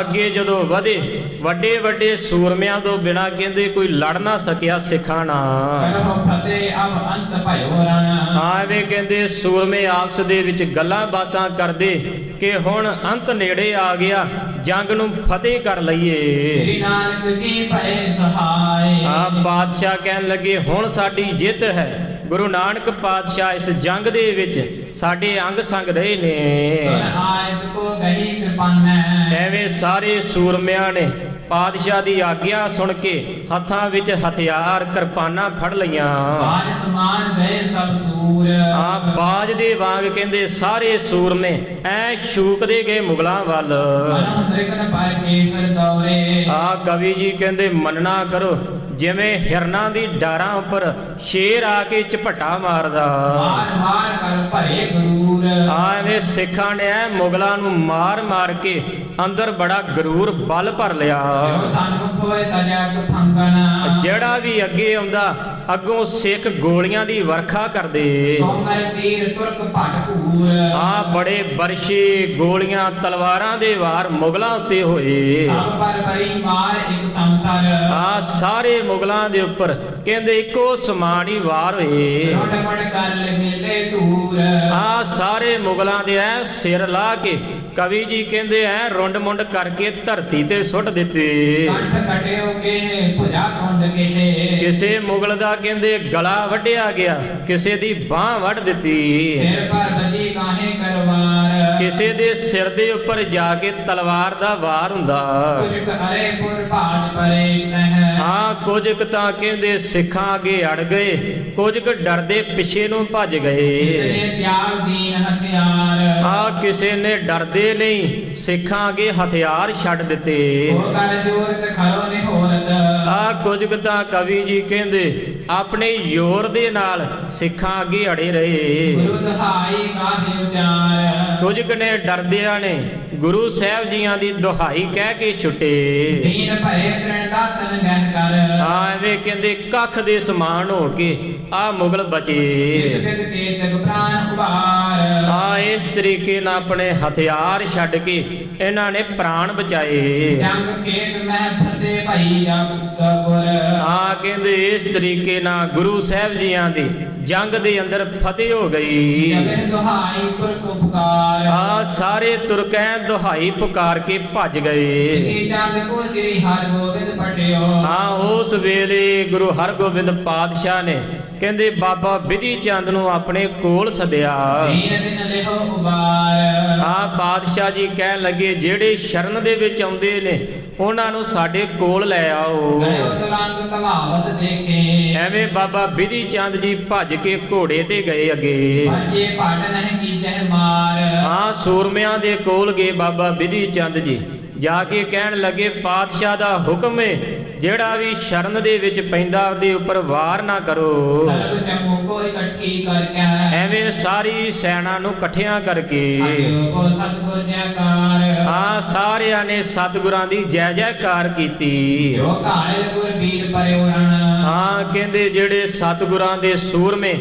ਅੱਗੇ ਜਦੋਂ ਵਧੇ ਵੱਡੇ ਵੱਡੇ ਸੂਰਮਿਆਂ ਤੋਂ ਬਿਨਾ ਕਹਿੰਦੇ ਕੋਈ ਲੜ ਨਾ ਸਕਿਆ ਸਿੱਖਾਂ ਨਾਲ। ਕਰੋ ਫਤਿਹ ਅਬ ਅੰਤ ਭਇਓ ਰਣ ਐਵੇਂ ਕਹਿੰਦੇ ਸੂਰਮੇ ਆਪਸ ਦੇ ਵਿੱਚ ਗੱਲਾਂ ਬਾਤਾਂ ਕਰਦੇ ਕਿ ਹੁਣ ਅੰਤ ਨੇੜੇ ਆ ਗਿਆ, ਜੰਗ ਨੂੰ ਫਤਿਹ ਕਰ ਲਈਏ। ਸ੍ਰੀ ਨਾਨਕ ਜੀ ਭਏ ਸਹਾਏ ਪਾਤਸ਼ਾਹ ਕਹਿਣ ਲੱਗੇ ਹੁਣ ਸਾਡੀ ਜਿੱਤ ਹੈ। ਗੁਰੂ ਨਾਨਕ ਪਾਤਸ਼ਾਹ ਇਸ ਜੰਗ ਦੇ ਵਿੱਚ ਸਾਡੇ ਅੰਗ ਸੰਗ ਰਹੇ ਨੇ। ਸੁਨ ਆਇਸ ਕੋ ਗਈ ਕਿਰਪਾਨੈ ਐਵੇਂ ਸਾਰੇ ਸੂਰਮਿਆਂ ਨੇ ਪਾਤਸ਼ਾਹ ਦੀ ਆਗਿਆ ਸੁਣ ਕੇ ਹੱਥਾਂ ਵਿੱਚ ਹਥਿਆਰ ਕਿਰਪਾਨਾਂ ਫੜ ਲਈਆਂ। ਬਾਜ ਸਮਾਨ ਗਏ ਸਭ ਸੂਰ ਬਾਜ ਦੇ ਵਾਂਗ ਕਹਿੰਦੇ ਸਾਰੇ ਸੂਰਮੇ ਐ ਸ਼ੂਕਦੇ ਗਏ ਮੁਗਲਾਂ ਵੱਲ। ਮਨੋ ਤ੍ਰਿਗਨ ਪਾਇ ਕੇ ਫਿਰ ਦੌਰੇ ਕਵੀ ਜੀ ਕਹਿੰਦੇ ਮੰਨਣਾ ਕਰੋ ਜਿਵੇਂ ਹਿਰਨਾਂ ਦੀ ਡਾਰਾਂ ਉੱਪਰ ਸ਼ੇਰ ਆ ਕੇ ਝਪਟਾ ਮਾਰਦਾ। ਮਾਰ ਮਾਰ ਕਰ ਭਰੇ ਗਰੂਰ ਐਵੇਂ ਸਿੱਖਾਂ ਨੇ ਮੁਗਲਾਂ ਨੂੰ ਮਾਰ ਮਾਰ ਕੇ ਅੰਦਰ ਬੜਾ ਗਰੂਰ ਬਲ ਭਰ ਲਿਆ। ਜੋ ਸਨਮੁਖ ਹੋਏ ਤਜਾ ਕੁਥੰਗਨ ਜਿਹੜਾ ਵੀ ਅੱਗੇ ਆਉਂਦਾ ਅੱਗੋਂ ਸਿੱਖ ਗੋਲੀਆਂ ਦੀ ਵਰਖਾ ਕਰਦੇ। ਕੋਮਰ ਤੀਰ ਤੁਰਕ ਭਟ ਭੂਰ ਬੜੇ ਬਰਸ਼ੇ ਗੋਲੀਆਂ ਤਲਵਾਰਾਂ ਦੇ ਵਾਰ ਮੁਗਲਾਂ ਉੱਤੇ ਹੋਏ। ਸਭ ਪਰ ਭਰੀ ਮਾਰ ਇੱਕ ਸੰਸਾਰ ਸਾਰੇ ਮੁਗਲਾਂ ਦੇ ਉੱਪਰ ਕਹਿੰਦੇ ਇੱਕੋ ਸਮਾਨ ਹੀ ਵਾਰ ਹੋਏ। ਰੋਡ ਮੜ ਕਰ ਮੇਲੇ ਧੂਰ ਸਾਰੇ ਮੁਗਲਾਂ ਦੇ ਐ ਸਿਰ ਲਾ ਕੇ ਕਵੀ ਜੀ ਕਹਿੰਦੇ ਐ ਰੁੰਡ ਮੁੰਡ ਕਰਕੇ ਧਰਤੀ ਤੇ ਸੁੱਟ ਦਿੱਤੇ। ਕੰਠ ਕਟਿਓ ਕੇ ਭੁਜਾ ਕੁੰਡ ਕੇ ਕਿਸੇ ਮੁਗਲ ਦਾ ਕਹਿੰਦੇ ਗਲਾ ਵੱਢਿਆ ਗਿਆ, ਕਿਸੇ ਦੀ ਬਾਹ ਵੱਢ ਦਿੱਤੀ। ਸਿਰ ਪਰ ਬਜੀ ਕਾਹੇ ਕਰਵਾਰ ਕਿਸੇ ਦੇ ਸਿਰ ਦੇ ਉੱਪਰ ਜਾ ਕੇ ਤਲਵਾਰ ਦਾ ਵਾਰ ਹੁੰਦਾ। ਕੁਛ ਅਰੇ ਪੁਰ ਭਾਜ ਪਰੇ ਨਹਿ ਕੁਝ ਕੁ ਤਾਂ ਕਹਿੰਦੇ ਸਿੱਖਾਂ ਅੱਗੇ ਅੜ ਗਏ, ਕੁਝ ਕੁ ਡਰਦੇ ਪਿੱਛੇ ਨੂੰ ਭੱਜ ਗਏ। ਇਸਨੇ ਤਿਆਗ ਦੀਨ ਹਥਿਆਰ ਕਿਸੇ ਨੇ ਡਰਦੇ ਨਹੀਂ ਸਿੱਖਾਂ ਅੱਗੇ ਹਥਿਆਰ ਛੱਡ ਦਿੱਤੇ। ਉਹ ਕਰ ਜੋਰਤ ਖਰੋ ਨਿਹੋਰਤ ਕੁਝ ਕੁ ਤਾਂ ਕਵੀ ਜੀ ਕਹਿੰਦੇ ਆਪਣੇ ਜ਼ੋਰ ਦੇ ਨਾਲ ਸਿੱਖਾਂ ਅੱਗੇ ਅੜੇ ਰਹੇ। ਗੁਰੂ ਦਹਾਈ ਕਾਹੇ ਉਚਾਰ ਕੁਝ ਕੁ ਨੇ ਡਰਦਿਆਂ ਨੇ ਗੁਰੂ ਸਾਹਿਬ ਜੀਆਂ ਦੀ ਦੁਹਾਈ ਕਹਿ ਕੇ ਛੁੱਟੇ। ਦੀਨ ਭਏ ਤ੍ਰਿਣ ਦਾਤਨ ਗਹਿ ਕਰ ਐਵੇਂ ਕਹਿੰਦੇ ਕੱਖ ਦੇ ਸਮਾਨ ਹੋ ਕੇ ਮੁਗਲ ਬਚੇ। ਇਸ ਕਿਤ ਕੀਰਤਕ ਪ੍ਰਾਨ ਉਬਾਰ ਇਸ ਤਰੀਕੇ ਨਾਲ ਆਪਣੇ ਹਥਿਆਰ ਛੱਡ ਕੇ ਇਹਨਾਂ ਨੇ ਪ੍ਰਾਣ ਬਚਾਏ। ਜੰਗ ਖੇਤ ਮੈਂ ਫਤਿਹ ਭਈ ਜਗ ਗੁਰ ਕਹਿੰਦੇ ਇਸ ਤਰੀਕੇ ਨਾਲ ਗੁਰੂ ਸਾਹਿਬ ਜੀਆਂ ਦੀ ਜੰਗ ਦੇ ਅੰਦਰ ਫਤਿਹ ਹੋ ਗਈ। ਜਗਹ ਦੁਹਾਈ ਤੁਰਕ ਪੁਕਾਰ ਸਾਰੇ ਤੁਰਕੈਂ ਦੁਹਾਈ ਪੁਕਾਰ ਕੇ ਭੱਜ ਗਏ। ਕੀ ਚੰਦ ਕੋ ਸ੍ਰੀ ਹਰਿ ਗੋਬਿੰਦ ਪਟਿਓ ਉਸ ਵੇਲੇ ਗੁਰੂ ਹਰਗੋਬਿੰਦ ਪਾਤਸ਼ਾਹ ਨੇ ਕਹਿੰਦੇ ਬਾਬਾ ਬਿਧੀ ਚੰਦ ਨੂੰ ਆਪਣੇ ਕੋਲ ਸੱਦਿਆ। ਦੀਨ ਦਿਨ ਲਿਹੋ ਉਬਾਰ। ਆ ਪਾਤਸ਼ਾਹ ਜੀ ਕਹਿਣ ਲੱਗੇ ਜਿਹੜੇ ਸ਼ਰਨ ਦੇ ਵਿੱਚ ਆਉਂਦੇ ਨੇ ਉਹਨਾਂ ਨੂੰ ਸਾਡੇ ਕੋਲ ਲੈ ਆਓ। ਗਇਓ ਤੁਰੰਗ ਕਮਾਵਤ ਦੇਖੇ। ਐਵੇਂ ਬਾਬਾ ਬਿਧੀ ਚੰਦ ਜੀ ਭੱਜ ਕੇ ਘੋੜੇ ਤੇ ਗਏ ਅੱਗੇ। ਭਜੇ ਭਟ ਨਹੀਂ ਕੀਜਹਿ ਮਾਰ। ਆ ਸੂਰਮਿਆਂ ਦੇ ਕੋਲ ਗਏ ਬਾਬਾ ਬਿਧੀ ਚੰਦ ਜੀ, ਜਾ ਕੇ ਕਹਿਣ ਲੱਗੇ ਪਾਤਸ਼ਾਹ ਦਾ ਹੁਕਮ ਹੈ ਜਿਹੜਾ ਵੀ ਸ਼ਰਨ ਦੇ ਵਿੱਚ ਪੈਂਦਾ ਉਹਦੇ ਉੱਪਰ ਵਾਰ ਨਾ ਕਰੋ। ਸਰਬ ਚਮੂ ਕੋ ਇਕੱਠੀ ਕਰਕੇ। ਐਵੇਂ ਸਾਰੀ ਸੈਨਾ ਨੂੰ ਇਕੱਠਿਆਂ ਕਰਕੇ ਆਜੋ ਕੋ ਸਤਿਗੁਰ ਜੈਕਾਰ। ਆ ਸਾਰਿਆਂ ਨੇ ਸਤਿਗੁਰਾਂ ਦੀ ਜੈ ਜੈਕਾਰ ਕੀਤੀ। ਜੋ ਘਾਇਲ ਗੁਰ ਵੀਰ ਪਰਿਓ ਰਣ। ਹਾਂ ਕਹਿੰਦੇ ਜਿਹੜੇ ਸਤਿਗੁਰਾਂ ਦੇ ਸੂਰਮੇ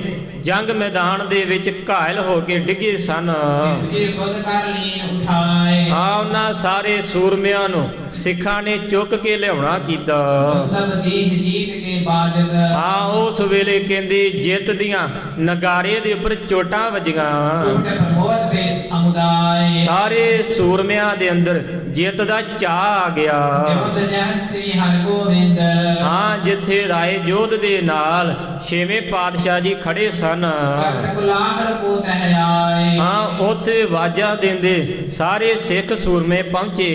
ਜੰਗ ਮੈਦਾਨ ਦੇ ਵਿੱਚ ਘਾਇਲ ਹੋ ਕੇ ਡਿੱਗੇ ਸਨ, ਇਸਕੀ ਸੁਧ ਕਰ ਲੀਨ ਉਠਾਏ। ਆ ਉਹਨਾਂ ਸਾਰੇ ਸੂਰਮਿਆਂ ਨੂੰ ਸਿੱਖਾਂ ਨੇ ਚੁੱਕ ਕੇ ਲਿਆਉਣਾ ਕੀਤਾ। ਤਬ ਦੀਹ ਜੀਤ ਕੇ ਬਾਜਤ। ਆ ਉਸ ਵੇਲੇ ਕਹਿੰਦੇ ਜਿੱਤ ਦੀਆਂ ਨਗਾਰੇ ਦੇ ਉੱਪਰ ਚੋਟਾਂ ਵੱਜੀਆਂ। ਸੁਟ ਪ੍ਰਮੋਦ ਦੇ ਸਮੁਦਾਇ। ਸਾਰੇ ਸੂਰਮਿਆਂ ਦੇ ਅੰਦਰ ਜਿੱਤ ਦਾ ਚਾਅ ਆ ਗਿਆ। ਜੋਤ ਜਨ ਸ੍ਰੀ ਹਰਿਗੋਬਿੰਦ। ਹਾਂ ਜਿੱਥੇ ਰਾਏ ਜੋਧ ਦੇ ਨਾਲ ਛੇਵੇਂ ਪਾਤਸ਼ਾਹ ਜੀ ਖੜੇ ਸਨ, ਭਗਤ ਕੁਲਾਹੜ ਕੋ ਤਹਿਆਏ। ਹਾਂ ਉੱਥੇ ਵਾਜਾ ਦਿੰਦੇ ਸਾਰੇ ਸਿੱਖ ਸੂਰਮੇ ਪਹੁੰਚੇ।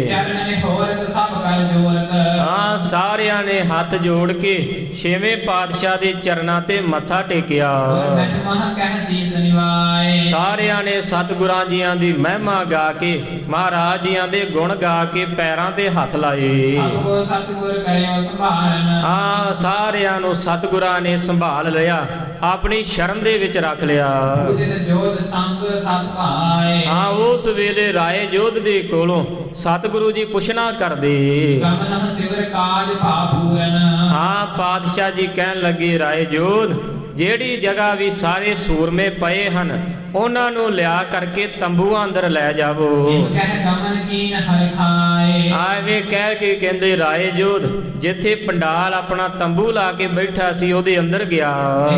ਚਰਨ ਨੇ ਹੋਰਤ ਸਭ ਕਰ ਜੋਰਤ। ਹਾਂ ਸਾਰਿਆਂ ਨੇ ਹੱਥ ਜੋੜ ਕੇ ਛੇਵੇਂ ਪਾਤਸ਼ਾਹ ਦੇ ਚਰਨਾਂ ਤੇ ਮੱਥਾ ਟੇਕਿਆ। ਗੁਰਮਤਿ ਮਹ ਕਹਿ ਸੀਸ ਨਿਵਾਏ। ਸਾਰਿਆਂ ਨੇ ਸਤਿਗੁਰਾਂ ਜੀਆਂ ਦੀ ਮਹਿਮਾ ਗਾ ਕੇ ਮਹਾਰਾਜ ਜੀਆਂ ਦੇ ਗੁਣ ਗਾ ਕੇ ਪੈਰਾਂ ਤੇ ਹੱਥ ਲਾਏ। ਸਭ ਕੋ ਸਤਿਗੁਰ ਕਰਿਓ ਸੰਭਾਲਨ। ਹਾਂ ਸਾਰਿਆਂ ਨੂੰ ਸਤਿਗੁਰਾਂ ਨੇ ਸੰਭਾਲ ਲਿਆ, ਆਪਣੀ ਸ਼ਰਨ ਦੇ ਵਿੱਚ ਰੱਖ ਲਿਆ। ਪੂਜਿਤ ਜੋਤ ਸੰਗ ਸਤ ਭਾਏ। ਹਾਂ ਉਸ ਵੇਲੇ ਰਾਏ ਜੋਧ ਦੇ ਕੋਲੋਂ ਸਤਿਗੁਰੂ ਜੀ ਪੁੱਛਣਾ ਕਰਦੇ। ਗਮਨ ਸਿਵਰ ਕਾਜ ਭਾ ਪੂਰਨ। ਹਾਂ ਪਾਤਸ਼ਾਹ ਜੀ ਕਹਿਣ ਲੱਗੇ ਰਾਏ ਜੋਧ ਜਿਹੜੀ ਜਗ੍ਹਾ ਵੀ ਸਾਰੇ ਸੂਰਮੇ ਪਏ ਹਨ ਉਹਨਾਂ ਨੂੰ ਲਿਆ ਕਰਕੇ ਤੰਬੂਆਂ ਅੰਦਰ ਲੈ ਜਾਵੋ। ਜਿਮ ਕਹਿ ਗਮਨ ਕੀਨ ਹਰ ਖਾਏ। ਆਵੇਂ ਕਹਿ ਕੇ ਕਹਿੰਦੇ ਰਾਏ ਜੋਧ ਜਿੱਥੇ ਪੰਡਾਲ ਆਪਣਾ ਤੰਬੂ ਲਾ ਕੇ ਬੈਠਾ ਸੀ ਉਹਦੇ ਅੰਦਰ ਗਿਆ।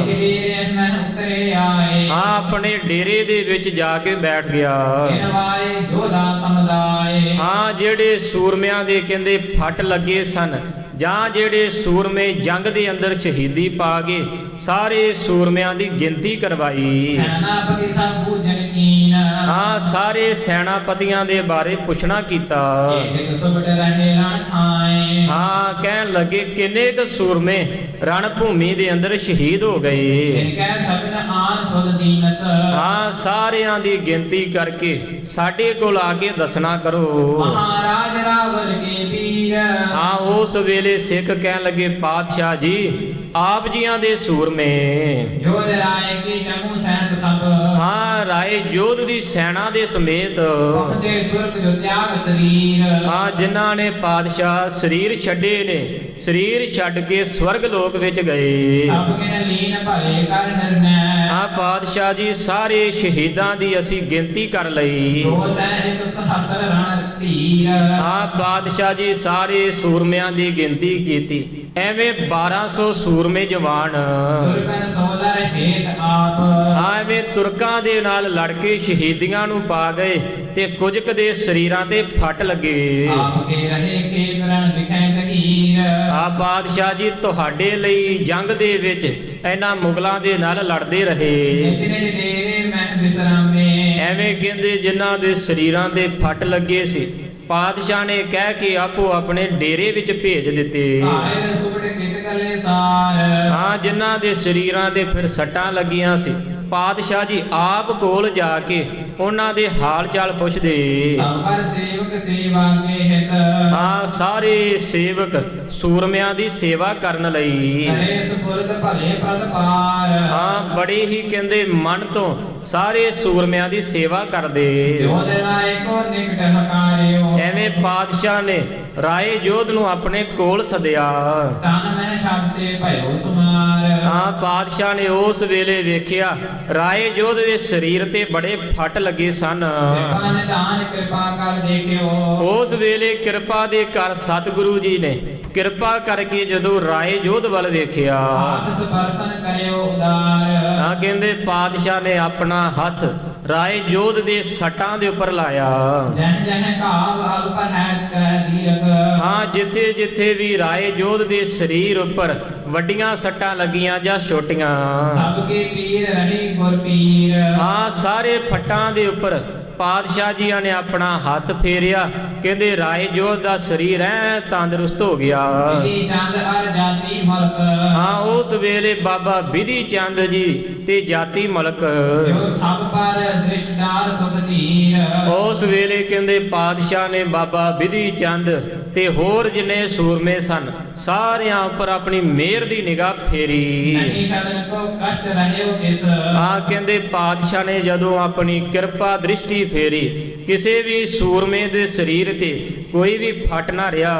ਵੀਰੇ ਮੈਂ ਉਤਰੇ ਆਏ। ਹਾਂ ਆਪਣੇ ਡੇਰੇ ਦੇ ਵਿੱਚ ਜਾ ਕੇ ਬੈਠ ਗਿਆ। ਕਿਨਵਾਏ ਜੋਧਾ ਸਮੁਦਾਏ। ਹਾਂ ਜਿਹੜੇ ਸੂਰਮਿਆਂ ਦੇ ਕਹਿੰਦੇ ਫੱਟ ਲੱਗੇ ਸਨ ਜਾਂ ਜਿਹੜੇ ਸੂਰਮੇ ਜੰਗ ਦੇ ਅੰਦਰ ਸ਼ਹੀਦੀ ਪਾ ਗਏ ਸਾਰੇ ਸੂਰਮਿਆਂ ਦੀ ਗਿਣਤੀ ਕਰਵਾਈ। ਸੈਨਾਪਤੀ ਸਭ ਪੂਜਨ ਕੀਨ। ਹਾਂ ਸਾਰੇ ਸੈਨਾਪਤੀਆਂ ਦੇ ਬਾਰੇ ਪੁੱਛਣਾ ਕੀਤਾ। ਇੱਕ ਸੁਬਟ ਰਹੇ ਰਣ ਖਾਏ। ਹਾਂ ਕਹਿਣ ਲੱਗੇ ਕਿੰਨੇ ਕੁ ਸੂਰਮੇ ਰਣ ਭੂਮੀ ਦੇ ਅੰਦਰ ਸ਼ਹੀਦ ਹੋ ਗਏ। ਜਿਨ ਕਹਿ ਸਬਨ ਆਨ ਸੁਧ ਦੀਨਸ। ਹਾਂ ਸਾਰਿਆਂ ਦੀ ਗਿਣਤੀ ਕਰਕੇ ਸਾਡੇ ਕੋਲ ਆ ਕੇ ਦੱਸਣਾ ਕਰੋ। ਮਹਾਰਾਜ ਰਾਵਲ ਕੇ ਵੀਰ। ਹਾਂ ਉਸ ਵੇਲੇ ਸਿੱਖ ਕਹਿਣ ਲੱਗੇ ਪਾਤਸ਼ਾਹ ਜੀ ਆਪ ਜੀਆਂ ਦੇ ਸੂਰਮੇ। ਜੋਧ ਰਾਏ ਕੀ ਜਮੂ ਸੈਨਿਕ ਸਭ। ਹਾਂ ਰਾਏ ਜੋਧ ਦੀ ਸੈਨਾ ਦੇ ਸਮੇਤ ਪਹੁੰਚੇ ਸੁਰਗ ਜੋ ਤਿਆਗ ਸਰੀਰ। ਹਾਂ ਜਿਨ੍ਹਾਂ ਨੇ ਪਾਤਸ਼ਾਹ ਸਰੀਰ ਛੱਡੇ ਨੇ ਸਰੀਰ ਛੱਡ ਕੇ ਸਵਰਗ ਲੋਕ ਵਿੱਚ ਗਏ। ਸਭ ਕਿਨ ਲੀਨ ਭਰੇ ਕਰ ਨਿਰਨੈ। ਹਾਂ ਪਾਤਸ਼ਾਹ ਜੀ ਸਾਰੇ ਸ਼ਹੀਦਾਂ ਦੀ ਅਸੀਂ ਗਿਣਤੀ ਕਰ ਲਈ। ਦੋ ਸੈਨਿਕ ਸਹਸਰ ਰਣ ਧੀਰ। ਹਾਂ ਪਾਤਸ਼ਾਹ ਜੀ ਸਾਰੇ ਸੂਰਮਿਆਂ ਦੀ ਗਿਣਤੀ ਕੀਤੀ। ਐਵੇਂ 1200 ਸੂਰਮੇ ਜਵਾਨ ਦੁਰਗਨ ਸੋਲਰ ਹੇਤ ਆਪ। ਐਵੇਂ ਤੁਰਕਾਂ ਦੇ ਨਾਲ ਲੜ ਕੇ ਸ਼ਹੀਦੀਆਂ ਨੂੰ ਪਾ ਗਏ ਤੇ ਕੁਝ ਕੁ ਦੇ ਸਰੀਰਾਂ ਤੇ ਫੱਟ ਲੱਗੇ। ਆਪ ਕੇ ਰਹੇ ਖੇਤ ਰਣ ਵਿਖੇ ਗਹੀਰ। ਆ ਬਾਦਸ਼ਾਹ ਜੀ ਤੁਹਾਡੇ ਲਈ ਜੰਗ ਦੇ ਵਿੱਚ ਇਹਨਾਂ ਮੁਗਲਾਂ ਦੇ ਨਾਲ ਲੜਦੇ ਰਹੇ। ਨਿਤ ਨਿਤ ਡੇਰੇ ਮੈਂ ਬਿਸਰਾਮੇ। ਐਵੇਂ ਕਹਿੰਦੇ ਜਿਨ੍ਹਾਂ ਦੇ ਸਰੀਰਾਂ ਦੇ ਫੱਟ ਲੱਗੇ ਸੀ ਪਾਤਸ਼ਾਹ ਨੇ ਕਹਿ ਕੇ ਆਪੋ ਆਪਣੇ ਡੇਰੇ ਵਿੱਚ ਭੇਜ ਦਿੱਤੇ। ਆਏ ਸੁਬਟ ਕਿਤ ਕਲੇ ਸਾਰ। ਹਾਂ ਜਿਨ੍ਹਾਂ ਦੇ ਸਰੀਰਾਂ ਦੇ ਫਿਰ ਸੱਟਾਂ ਲੱਗੀਆਂ ਸੀ ਪਾਤਸ਼ਾਹ ਜੀ ਆਪ ਕੋਲ ਜਾ ਕੇ ਉਹਨਾਂ ਦੇ ਹਾਲ ਚਾਲ ਪੁੱਛਦੇ। ਸੰਵਰ ਸੇਵਕ ਸੇਵਾ ਕੇ ਹਿਤ। ਹਾਂ ਸਾਰੇ ਸੇਵਕ ਸੂਰਮਿਆਂ ਦੀ ਸੇਵਾ ਕਰਨ ਲਈ ਕਰੇ ਸੁਪੁਰਦ ਭਲੇ ਪ੍ਰਦ ਪਾਰ। ਹਾਂ ਬੜੇ ਹੀ ਕਹਿੰਦੇ ਮਨ ਤੋਂ ਸਾਰੇ ਸੂਰਮਿਆਂ ਦੀ ਸੇਵਾ ਕਰਦੇ। ਜੋਧ ਰਾਏ ਕੋ ਨਿਕਟ ਹਕਾਰਿਓ। ਐਵੇਂ ਪਾਤਸ਼ਾਹ ਨੇ ਰਾਏ ਜੋਧ ਨੂੰ ਆਪਣੇ ਕੋਲ ਸੱਦਿਆ। ਤਨ ਮਹਿ ਸ਼ਬਦੇ ਭਇਓ ਸੁਮਾਰ। ਹਾਂ ਪਾਤਸ਼ਾਹ ਨੇ ਉਸ ਵੇਲੇ ਵੇਖਿਆ ਰਾਏ ਜੋਧ ਦੇ ਸਰੀਰ ਤੇ ਬੜੇ ਫੱਟ ਲੱਗੇ ਸਨ। ਕਿਰਪਾ ਨਿਧਾਨ ਕਿਰਪਾ ਕਰ ਦੇਖਿਓ। ਉਸ ਵੇਲੇ ਕਿਰਪਾ ਦੇ ਕਰ ਸਤਿਗੁਰੂ ਜੀ ਨੇ ਕਿਰਪਾ ਕਰਕੇ ਜਦੋਂ ਰਾਏ ਜੋਧ ਵੱਲ ਵੇਖਿਆ ਆਪ ਸਪਰਸ਼ਨ ਕਰਿਓ ਉਦਾਰ। ਹਾਂ ਕਹਿੰਦੇ ਪਾਤਸ਼ਾਹ ਨੇ ਆਪਣਾ ਹੱਥ ਰਾਏ ਜੋਧ ਦੇ ਸੱਟਾਂ ਦੇ ਉੱਪਰ ਲਾਇਆ। ਜਹ ਜਹ ਘਾਵ ਅਲਪ ਹੈ ਕੈ ਦੀਰਘ। ਹਾਂ, ਜਿੱਥੇ ਜਿੱਥੇ ਵੀ ਰਾਏ ਜੋਧ ਦੇ ਸਰੀਰ ਉੱਪਰ ਵੱਡੀਆਂ ਸੱਟਾਂ ਲੱਗੀਆਂ ਜਾਂ ਛੋਟੀਆਂ, ਸਭ ਕੇ ਪੀਰ ਰਹੀ ਗੁਰ ਪੀਰ। ਹਾਂ, ਸਾਰੇ ਫੱਟਾਂ ਦੇ ਉੱਪਰ ਪਾਤਸ਼ਾਹ ਜੀਆਂ ਨੇ ਆਪਣਾ ਹੱਥ ਫੇਰਿਆ। ਕਹਿੰਦੇ ਰਾਏ ਜੋਧ ਦਾ ਸਰੀਰ ਐ ਤੰਦਰੁਸਤ ਹੋ ਗਿਆ। ਵਿਧੀ ਚੰਦ ਅਰ ਜਾਤੀ ਮਲਕ। ਹਾਂ, ਉਸ ਵੇਲੇ ਬਾਬਾ ਵਿਧੀ ਚੰਦ ਜੀ ਤੇ ਜਾਤੀ ਮਲਕ, ਜੋ ਸਭ ਪਰ ਦ੍ਰਿਸ਼ਟਦਾਰ ਸੁਖ ਧੀਰ। ਉਸ ਵੇਲੇ ਕਹਿੰਦੇ ਪਾਤਸ਼ਾਹ ਨੇ ਬਾਬਾ ਵਿਧੀ ਚੰਦ ਤੇ ਹੋਰ ਜਿੰਨੇ ਸੂਰਮੇ ਸਨ ਸਾਰਿਆਂ ਉੱਪਰ ਆਪਣੀ ਮਿਹਰ ਦੀ ਨਿਗਾਹ ਫੇਰੀ। ਨਹੀਂ ਸਦਨ ਕੋ ਕਸ਼ਟ ਰਹਿਓ ਕਿਸ। ਆ ਕਹਿੰਦੇ ਪਾਤਸ਼ਾਹ ਨੇ ਜਦੋਂ ਆਪਣੀ ਕਿਰਪਾ ਦ੍ਰਿਸ਼ਟੀ ਫੇਰੀ, ਕਿਸੇ ਵੀ ਸੂਰਮੇ ਦੇ ਸਰੀਰ ਤੇ ਕੋਈ ਵੀ ਫਟ ਨਾ ਰਿਹਾ।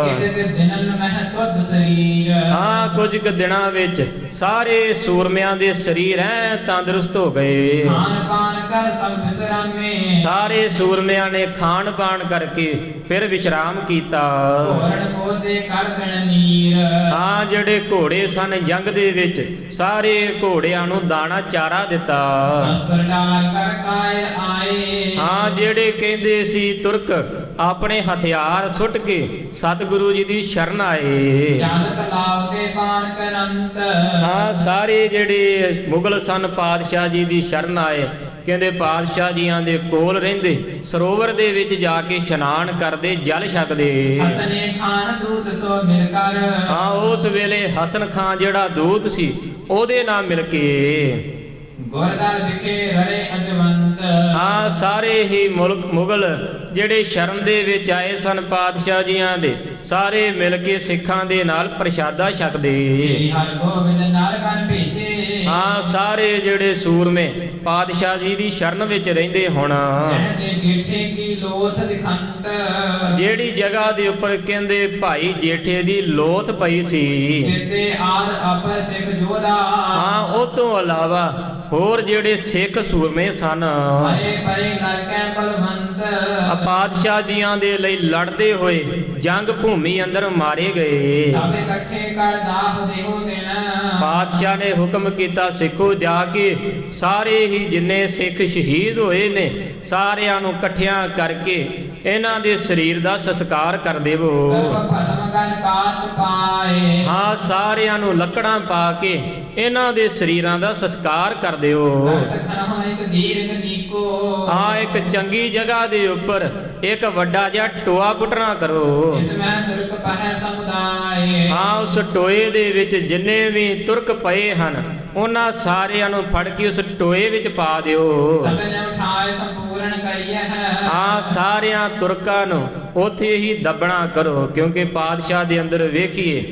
ਕਿਤੇ ਦਿਨਨ ਮਹਿ ਸੁਧ ਸਰੀਰ। ਹਾਂ, ਕੁਝ ਕੁ ਦਿਨਾਂ ਵਿੱਚ ਸਾਰੇ ਸੂਰਮਿਆਂ ਦੇ ਸਰੀਰ ਐ ਤੰਦਰੁਸਤ ਹੋ ਗਏ। ਖਾਨ ਪਾਨ ਕਰ ਸਭ ਵਿਸਰਾਮੇ। ਸਾਰੇ ਸੂਰਮਿਆਂ ਨੇ ਖਾਣ ਪਾਣ ਕਰਕੇ ਫਿਰ ਵਿਸ਼ਰਾਮ ਕੀਤਾ। ਘੋੜਨ ਕੋ ਦੇ ਕਰ ਕਣ ਨੀਰ। ਹਾਂ, ਜਿਹੜੇ ਘੋੜੇ ਸਨ ਜੰਗ ਦੇ ਵਿੱਚ ਸਾਰੇ ਘੋੜਿਆਂ ਨੂੰ ਦਾਣਾ ਚਾਰਾ ਦਿੱਤਾ। ਸ਼ਸਤਰ ਡਾਲ ਕਰ ਕਾਇ ਆਏ। ਹਾਂ, ਜਿਹੜੇ ਕਹਿੰਦੇ ਸੀ ਤੁਰਕ ਆਪਣੇ ਹਥਿਆਰ ਸੁੱਟ ਕੇ ਸਤਿਗੁਰੂ ਜੀ ਦੀ ਸ਼ਰਨ ਆਏ। ਜਨ ਤਲਾਵ ਤੇ ਪਾਨ ਕਰੰਤ। ਹਾਂ, ਸਾਰੇ ਜਿਹੜੇ ਮੁਗਲ ਸਨ ਪਾਤਸ਼ਾਹ ਜੀ ਦੀ ਸ਼ਰਨ ਆਏ। ਕਹਿੰਦੇ ਪਾਤਸ਼ਾਹ ਜੀਆਂ ਦੇ ਕੋਲ ਰਹਿੰਦੇ ਸਰੋਵਰ ਦੇ ਵਿੱਚ ਜਾ ਕੇ ਇਸ਼ਨਾਨ ਕਰਦੇ, ਜਲ ਛਕਦੇ। ਹਸਨੇ ਖਾਨ ਦੂਤ ਸੋ ਮਿਲ ਕਰ। ਹਾਂ, ਉਸ ਵੇਲੇ ਹਸਨ ਖਾਂ ਜਿਹੜਾ ਦੂਤ ਸੀ ਉਹਦੇ ਨਾਲ ਮਿਲ ਕੇ ਗੁਰਦਲ ਵਿਖੇ ਰੜੇ ਅਜਵੰਤ। ਹਾਂ, ਸਾਰੇ ਹੀ ਮੁਗਲ ਜਿਹੜੇ ਸ਼ਰਨ ਦੇ ਵਿੱਚ ਆਏ ਸਨ ਪਾਤਸ਼ਾਹ ਜੀਆਂ ਦੇ, ਸਾਰੇ ਮਿਲ ਕੇ ਸਿੱਖਾਂ ਦੇ ਨਾਲ ਪ੍ਰਸ਼ਾਦਾ ਛਕਦੇ। ਸ੍ਰੀ ਹਰਿ ਗੋਬਿੰਦ ਨਾਰਗਨ ਭੇਜੇ। ਹਾਂ, ਸਾਰੇ ਜਿਹੜੇ ਸੂਰਮੇ ਪਾਤਸ਼ਾਹ ਜੀ ਦੀ ਸ਼ਰਨ ਵਿੱਚ ਰਹਿੰਦੇ ਹੁਣ, ਕਹਿੰਦੇ ਜੇਠੇ ਕੀ ਲੋਥ ਦਿਖੰਤ। ਜਿਹੜੀ ਜਗ੍ਹਾ ਦੇ ਉੱਪਰ ਕਹਿੰਦੇ ਭਾਈ ਜੇਠੇ ਦੀ ਲੋਥ ਪਈ ਸੀ। ਇਸ ਤੇ ਆਦ ਅਪਰ ਸਿੱਖ ਜੋਧਾ। ਹਾਂ, ਉਹ ਤੋਂ ਇਲਾਵਾ ਹੋਰ ਜਿਹੜੇ ਸਿੱਖ ਸੂਰਮੇ ਸਨ ਹਰੇ ਪਰੇ ਨਰਕੈ ਬਲਵੰਤ। ਪਾਤਸ਼ਾਹ ਜੀਆਂ ਦੇ ਲਈ ਲੜਦੇ ਹੋਏ ਜੰਗ ਭੂਮੀ ਅੰਦਰ ਮਾਰੇ ਗਏ। ਸਭ ਇਕੱਠੇ ਕਰ ਦਾਹ ਦੇਹੋ ਦਿਨ। ਪਾਤਸ਼ਾਹ ਨੇ ਹੁਕਮ ਕੀਤਾ, ਸਿੱਖੋ ਜਾ ਕੇ ਸਾਰੇ ਹੀ ਜਿੰਨੇ ਸਿੱਖ ਸ਼ਹੀਦ ਹੋਏ ਨੇ ਸਾਰਿਆਂ ਨੂੰ ਇਕੱਠਿਆਂ ਕਰਕੇ ਇਹਨਾਂ ਦੇ ਸਰੀਰ ਦਾ ਸੰਸਕਾਰ ਕਰ ਦੇਵੋ। ਸਰਬ ਭਸਮ ਗਨ ਕਾਸ਼ਟ ਪਾਏ। ਹਾਂ, ਸਾਰਿਆਂ ਨੂੰ ਲੱਕੜਾਂ ਪਾ ਕੇ ਇਹਨਾਂ ਦੇ ਸਰੀਰਾਂ ਦਾ ਸੰਸਕਾਰ ਕਰ ਦਿਓ। ਖਨਹੁ ਇੱਕ ਦੀਰਘ ਨੀਕੋ। ਹਾਂ, ਇੱਕ ਚੰਗੀ ਜਗ੍ਹਾ ਦੇ ਉੱਪਰ ਇੱਕ ਵੱਡਾ ਜਿਹਾ ਟੋਆ ਪੁੱਟਣਾ ਕਰੋ। ਇਸ ਮੈਂ ਤੁਰਕ ਪਹਿ ਸਮੁਦਾਏ। ਹਾਂ, ਉਸ ਟੋਏ ਦੇ ਵਿੱਚ ਜਿੰਨੇ ਵੀ ਤੁਰਕ ਪਏ ਹਨ ਉਹਨਾਂ ਸਾਰਿਆਂ ਨੂੰ ਫੜ ਕੇ ਉਸ ਟੋਏ ਵਿੱਚ ਪਾ ਦਿਓ। ਸਭ ਨੇ ਉਠਾਏ ਸੰਪੂਰਨ ਕਰੀਏ ਹੈ। ਹਾਂ, ਸਾਰਿਆਂ ਤੁਰਕਾਂ ਨੂੰ ਉੱਥੇ ਹੀ ਦੱਬਣਾ ਕਰੋ, ਕਿਉਂਕਿ ਪਾਤਸ਼ਾਹ ਦੇ ਅੰਦਰ ਵੇਖੀਏ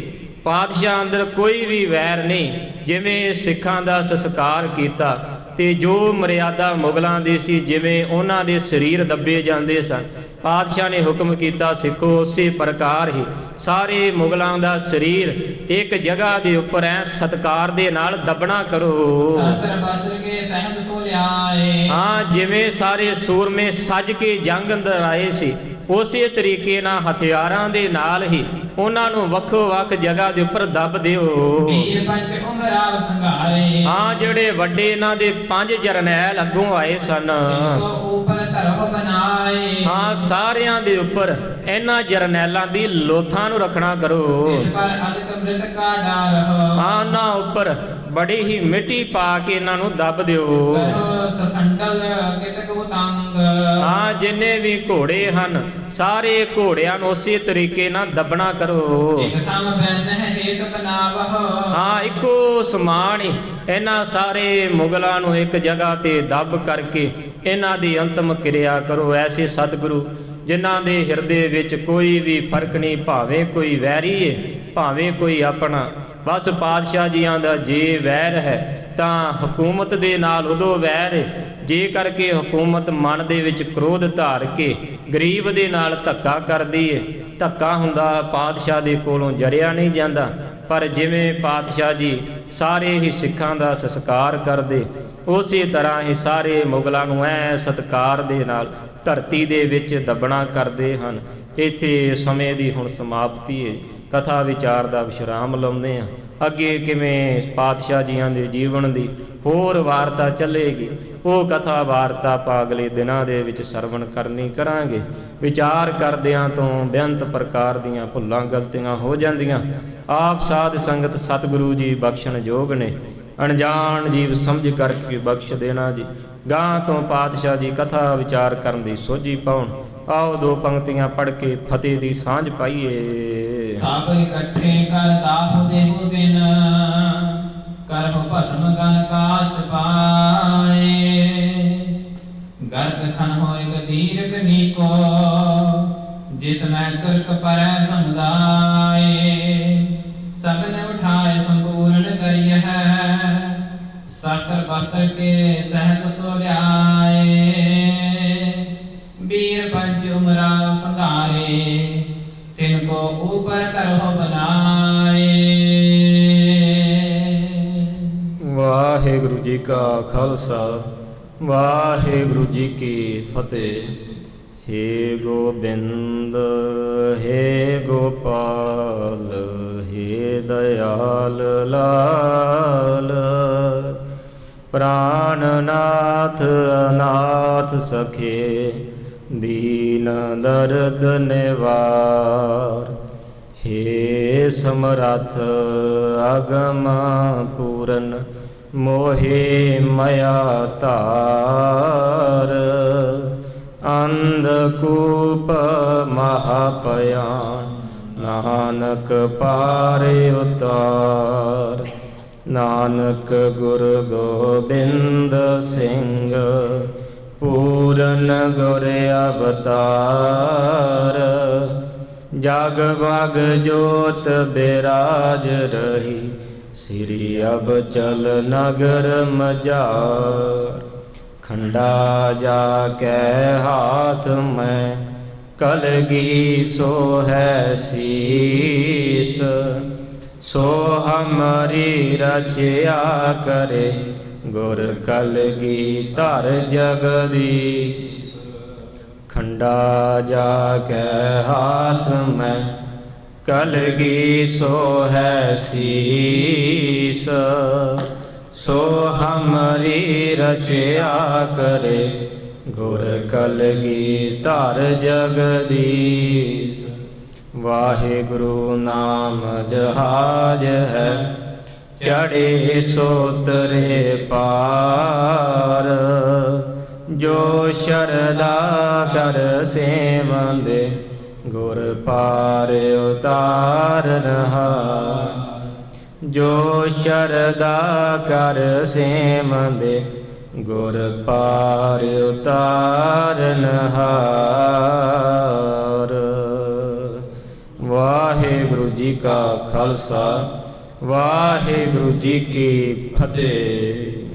ਪਾਤਸ਼ਾਹ ਅੰਦਰ ਕੋਈ ਵੀ ਵੈਰ ਨਹੀਂ। ਜਿਵੇਂ ਸਿੱਖਾਂ ਦਾ ਸੰਸਕਾਰ ਕੀਤਾ ਤੇ ਜੋ ਮਰਿਆਦਾ ਮੁਗਲਾਂ ਦੀ ਸੀ, ਜਿਵੇਂ ਉਹਨਾਂ ਦੇ ਸਰੀਰ ਦੱਬੇ ਜਾਂਦੇ ਸਨ, ਪਾਤਸ਼ਾਹ ਨੇ ਹੁਕਮ ਕੀਤਾ ਸਿੱਖੋ ਉਸੇ ਪ੍ਰਕਾਰ ਹੀ ਸਾਰੇ ਮੁਗਲਾਂ ਦਾ ਸਰੀਰ ਇੱਕ ਜਗ੍ਹਾ ਦੇ ਉੱਪਰ ਐ ਸਤਕਾਰ ਦੇ ਨਾਲ ਦੱਬਣਾ ਕਰੋ। ਸ਼ਸਤਰ ਬਸਤਰ ਕੇ ਸਹਿਤ ਸੋ ਲਿਆਏ। ਹਾਂ, ਜਿਵੇਂ ਸਾਰੇ ਸੂਰਮੇ ਸੱਜ ਕੇ ਜੰਗ ਅੰਦਰ ਆਏ ਸੀ ਉਸੇ ਤਰੀਕੇ ਨਾਲ ਹਥਿਆਰਾਂ ਦੇ ਨਾਲ ਹੀ ਉਹਨਾਂ ਨੂੰ ਵੱਖੋ ਵੱਖ ਜਗ੍ਹਾ ਦੇ ਉੱਪਰ ਦੱਬ ਦਿਓ। ਵੀਰ ਪੰਚ ਉਮਰਾਵ ਸੰਘਾਰੇ। ਹਾਂ, ਜਿਹੜੇ ਵੱਡੇ ਇਹਨਾਂ ਦੇ 5 ਜਰਨੈਲ ਅੱਗੋਂ ਆਏ ਸਨ, ਕੋ ਉਪਰ ਧਰੋ ਬਨਾਏ। ਹਾਂ, ਸਾਰਿਆਂ ਦੇ ਉੱਪਰ ਇਹਨਾਂ ਜਰਨੈਲਾਂ ਦੀ ਲੋਥਾਂ ਨੂੰ ਰੱਖਣਾ ਕਰੋ। ਇਸ ਪਰ ਅਦਕ ਮ੍ਰਿਤ ਕਾ ਡਾਰ ਹੋ। ਹਾਂ, ਉਹਨਾਂ ਉੱਪਰ ਬੜੀ ਹੀ ਮਿੱਟੀ ਪਾ ਕੇ ਇਹਨਾਂ ਨੂੰ ਦੱਬ ਦਿਓ। ਕਰੋ ਸਖੰਡਲ ਕਿਤਕੋ ਤੰਗ। ਹਾਂ, ਜਿੰਨੇ ਵੀ ਘੋੜੇ ਹਨ ਸਾਰੇ ਘੋੜਿਆਂ ਨੂੰ ਉਸੇ ਤਰੀਕੇ ਨਾਲ ਦੱਬਣਾ ਕਰੋ। ਇਕ ਸਮ ਬੈਨ ਹੇਤ ਬਨਾਵਹੁ। ਹਾਂ, ਇੱਕੋ ਸਮਾਨ ਹੀ ਇਹਨਾਂ ਸਾਰੇ ਮੁਗਲਾਂ ਨੂੰ ਇੱਕ ਜਗ੍ਹਾ ਤੇ ਦੱਬ ਕਰਕੇ ਇਹਨਾਂ ਦੀ ਅੰਤਮ ਕਿਰਿਆ ਕਰੋ। ਐਸੇ ਸਤਿਗੁਰੂ ਜਿਨ੍ਹਾਂ ਦੇ ਹਿਰਦੇ ਵਿੱਚ ਕੋਈ ਵੀ ਫਰਕ ਨਹੀਂ, ਭਾਵੇਂ ਕੋਈ ਵੈਰੀ ਹੈ ਭਾਵੇਂ ਕੋਈ ਆਪਣਾ। ਬਸ ਪਾਤਸ਼ਾਹ ਜੀਆਂ ਦਾ ਜੇ ਵੈਰ ਹੈ ਤਾਂ ਹਕੂਮਤ ਦੇ ਨਾਲ ਉਦੋਂ ਵੈਰ ਹੈ ਜੇ ਕਰਕੇ ਹਕੂਮਤ ਮਨ ਦੇ ਵਿੱਚ ਕ੍ਰੋਧ ਧਾਰ ਕੇ ਗਰੀਬ ਦੇ ਨਾਲ ਧੱਕਾ ਕਰਦੀ ਹੈ। ਧੱਕਾ ਹੁੰਦਾ ਪਾਤਸ਼ਾਹ ਦੇ ਕੋਲੋਂ ਜਰਿਆ ਨਹੀਂ ਜਾਂਦਾ। ਪਰ ਜਿਵੇਂ ਪਾਤਸ਼ਾਹ ਜੀ ਸਾਰੇ ਹੀ ਸਿੱਖਾਂ ਦਾ ਸੰਸਕਾਰ ਕਰਦੇ ਉਸੇ ਤਰ੍ਹਾਂ ਹੀ ਸਾਰੇ ਮੁਗਲਾਂ ਨੂੰ ਐ ਸਤਿਕਾਰ ਦੇ ਨਾਲ ਧਰਤੀ ਦੇ ਵਿੱਚ ਦੱਬਣਾ ਕਰਦੇ ਹਨ। ਇੱਥੇ ਸਮੇਂ ਦੀ ਹੁਣ ਸਮਾਪਤੀ ਹੈ। ਕਥਾ ਵਿਚਾਰ ਦਾ ਵਿਸ਼ਰਾਮ ਲਾਉਂਦੇ ਹਾਂ। ਅੱਗੇ ਕਿਵੇਂ ਪਾਤਸ਼ਾਹ ਜੀਆਂ ਦੇ ਜੀਵਨ ਦੀ ਹੋਰ ਵਾਰਤਾ ਚੱਲੇਗੀ ਉਹ ਕਥਾ ਵਾਰਤਾ ਆਪਾਂ ਅਗਲੇ ਦਿਨਾਂ ਦੇ ਵਿੱਚ ਸਰਵਣ ਕਰਨੀ ਕਰਾਂਗੇ। ਵਿਚਾਰ ਕਰਦਿਆਂ ਤੋਂ ਬੇਅੰਤ ਪ੍ਰਕਾਰ ਦੀਆਂ ਭੁੱਲਾਂ ਗਲਤੀਆਂ ਹੋ ਜਾਂਦੀਆਂ। ਆਪ ਸਾਧ ਸੰਗਤ ਸਤਿਗੁਰੂ ਜੀ ਬਖਸ਼ਣ ਯੋਗ ਨੇ, ਅਣਜਾਣ ਜੀਵ ਸਮਝ ਕਰਕੇ ਬਖਸ਼ ਦੇਣਾ ਜੀ। ਗਾਂ ਤੋਂ ਪਾਤਸ਼ਾਹ ਜੀ ਕਥਾ ਵਿਚਾਰ ਕਰਨ ਦੀ ਸੋਝੀ ਪਾਉਣ। ਆਓ ਦੋ ਪੰਕਤੀਆਂ ਪੜ੍ਹ ਕੇ ਫਤਿਹ ਦੀ ਸਾਂਝ ਪਾਈਏ। ਸਭ ਇਕੱਠੇ ਕਰ ਦਾਹੁ ਦੇਹੁ ਦਿਨ, ਕਰਹੁ ਭਸਮ ਗਨ ਕਾਸ਼ਟ ਪਾਏ। ਗਰਤ ਖਨ ਹੋਇ ਕਦੀਰਕ ਨੀਕੋ, ਜਿਸ ਮੈਂ ਕਰਕ ਪਰੈ ਸਮੁਦਾਏ। ਸਗਨ ਉਠਾਏ ਸੰਪੂਰਨ ਕਰਿ ਹੈ, ਸ਼ਸਤਰ ਬਸਤਰ ਕੇ ਸਹਿਤ ਸੋ ਲਿਆਏ। ਵੀਰ ਪੰਚ ਉਮਰਾ ਸੰਧਾਰੇ, ਤਿਨ ਕੋ ਊਪਰ ਕਰਹੁ ਬਨਾਏ। ਵਾਹਿਗੁਰੂ ਜੀ ਕਾ ਖਾਲਸਾ, ਵਾਹਿਗੁਰੂ ਜੀ ਕੀ ਫਤਿਹ। ਹੇ ਗੋਬਿੰਦ ਹੇ ਗੋਪਾਲ, ਹੇ ਦਇਆਲ ਲਾਲ। ਪ੍ਰਾਨਨਾਥ ਅਨਾਥ ਸਖੇ, ਦੀਨ ਦਰਦ ਨਿਵਾਰ। ਹੇ ਸਮਰੱਥ ਅਗਮ ਪੂਰਨ, ਮੋਹਿ ਮਇਆ ਧਾਰ। ਅੰਧਕੂਪ ਮਹਾਪਿਆਨ, ਨਾਨਕ ਪਾਰਿ ਉਤਾਰ। ਨਾਨਕ ਗੁਰ ਗੋਬਿੰਦ ਸਿੰਘ, ਪੂਰਨ ਗੁਰ ਅਵਤਾਰ। ਜਗ ਬਗ ਜੋਤ ਬਿਰਾਜ ਰਹੀ, ਸ੍ਰੀ ਅਬਚਲ ਨਗਰ ਮਝਾਰ। ਖੰਡਾ ਜਾ ਕੈ ਹਾਥ ਮੈਂ, ਕਲਗੀ ਸੋ ਹੈ ਸੀਸ। ਸੋ ਹਮਾਰੀ ਰਚਿਆ ਕਰੇ, ਗੁਰ ਕਲਗੀ ਧਰ ਜਗਦੀਸ਼। ਖੰਡਾ ਜਾ ਕੈ ਹਾਥ ਮੈਂ, ਕਲਗੀ ਸੋ ਹੈ ਸੀਸ। ਸੋ ਹਮਾਰੀ ਰਚਿਆ ਕਰੇ, ਗੁਰ ਕਲਗੀ ਧਰ ਜਗਦੀਸ਼। ਵਾਹਿਗੁਰੂ ਨਾਮ ਜਹਾਜ ਹੈ, ਚੜ੍ਹੇ ਸੋ ਤਰੇ ਪਾਰ। ਜੋ ਸ਼ਰਧਾ ਕਰ ਸੇਵੰਦੇ, ਗੁਰ ਪਾਰ ਉਤਾਰਨ ਹਾਰ। ਜੋ ਸ਼ਰਧਾ ਕਰ ਸੇਵੰਦੇ, ਗੁਰ ਪਾਰ ਉਤਾਰਨ ਹਾਰ। ਵਾਹਿਗੁਰੂ ਜੀ ਕਾ ਖਾਲਸਾ, ਵਾਹਿਗੁਰੂ ਜੀ ਕੀ ਫਤਿਹ।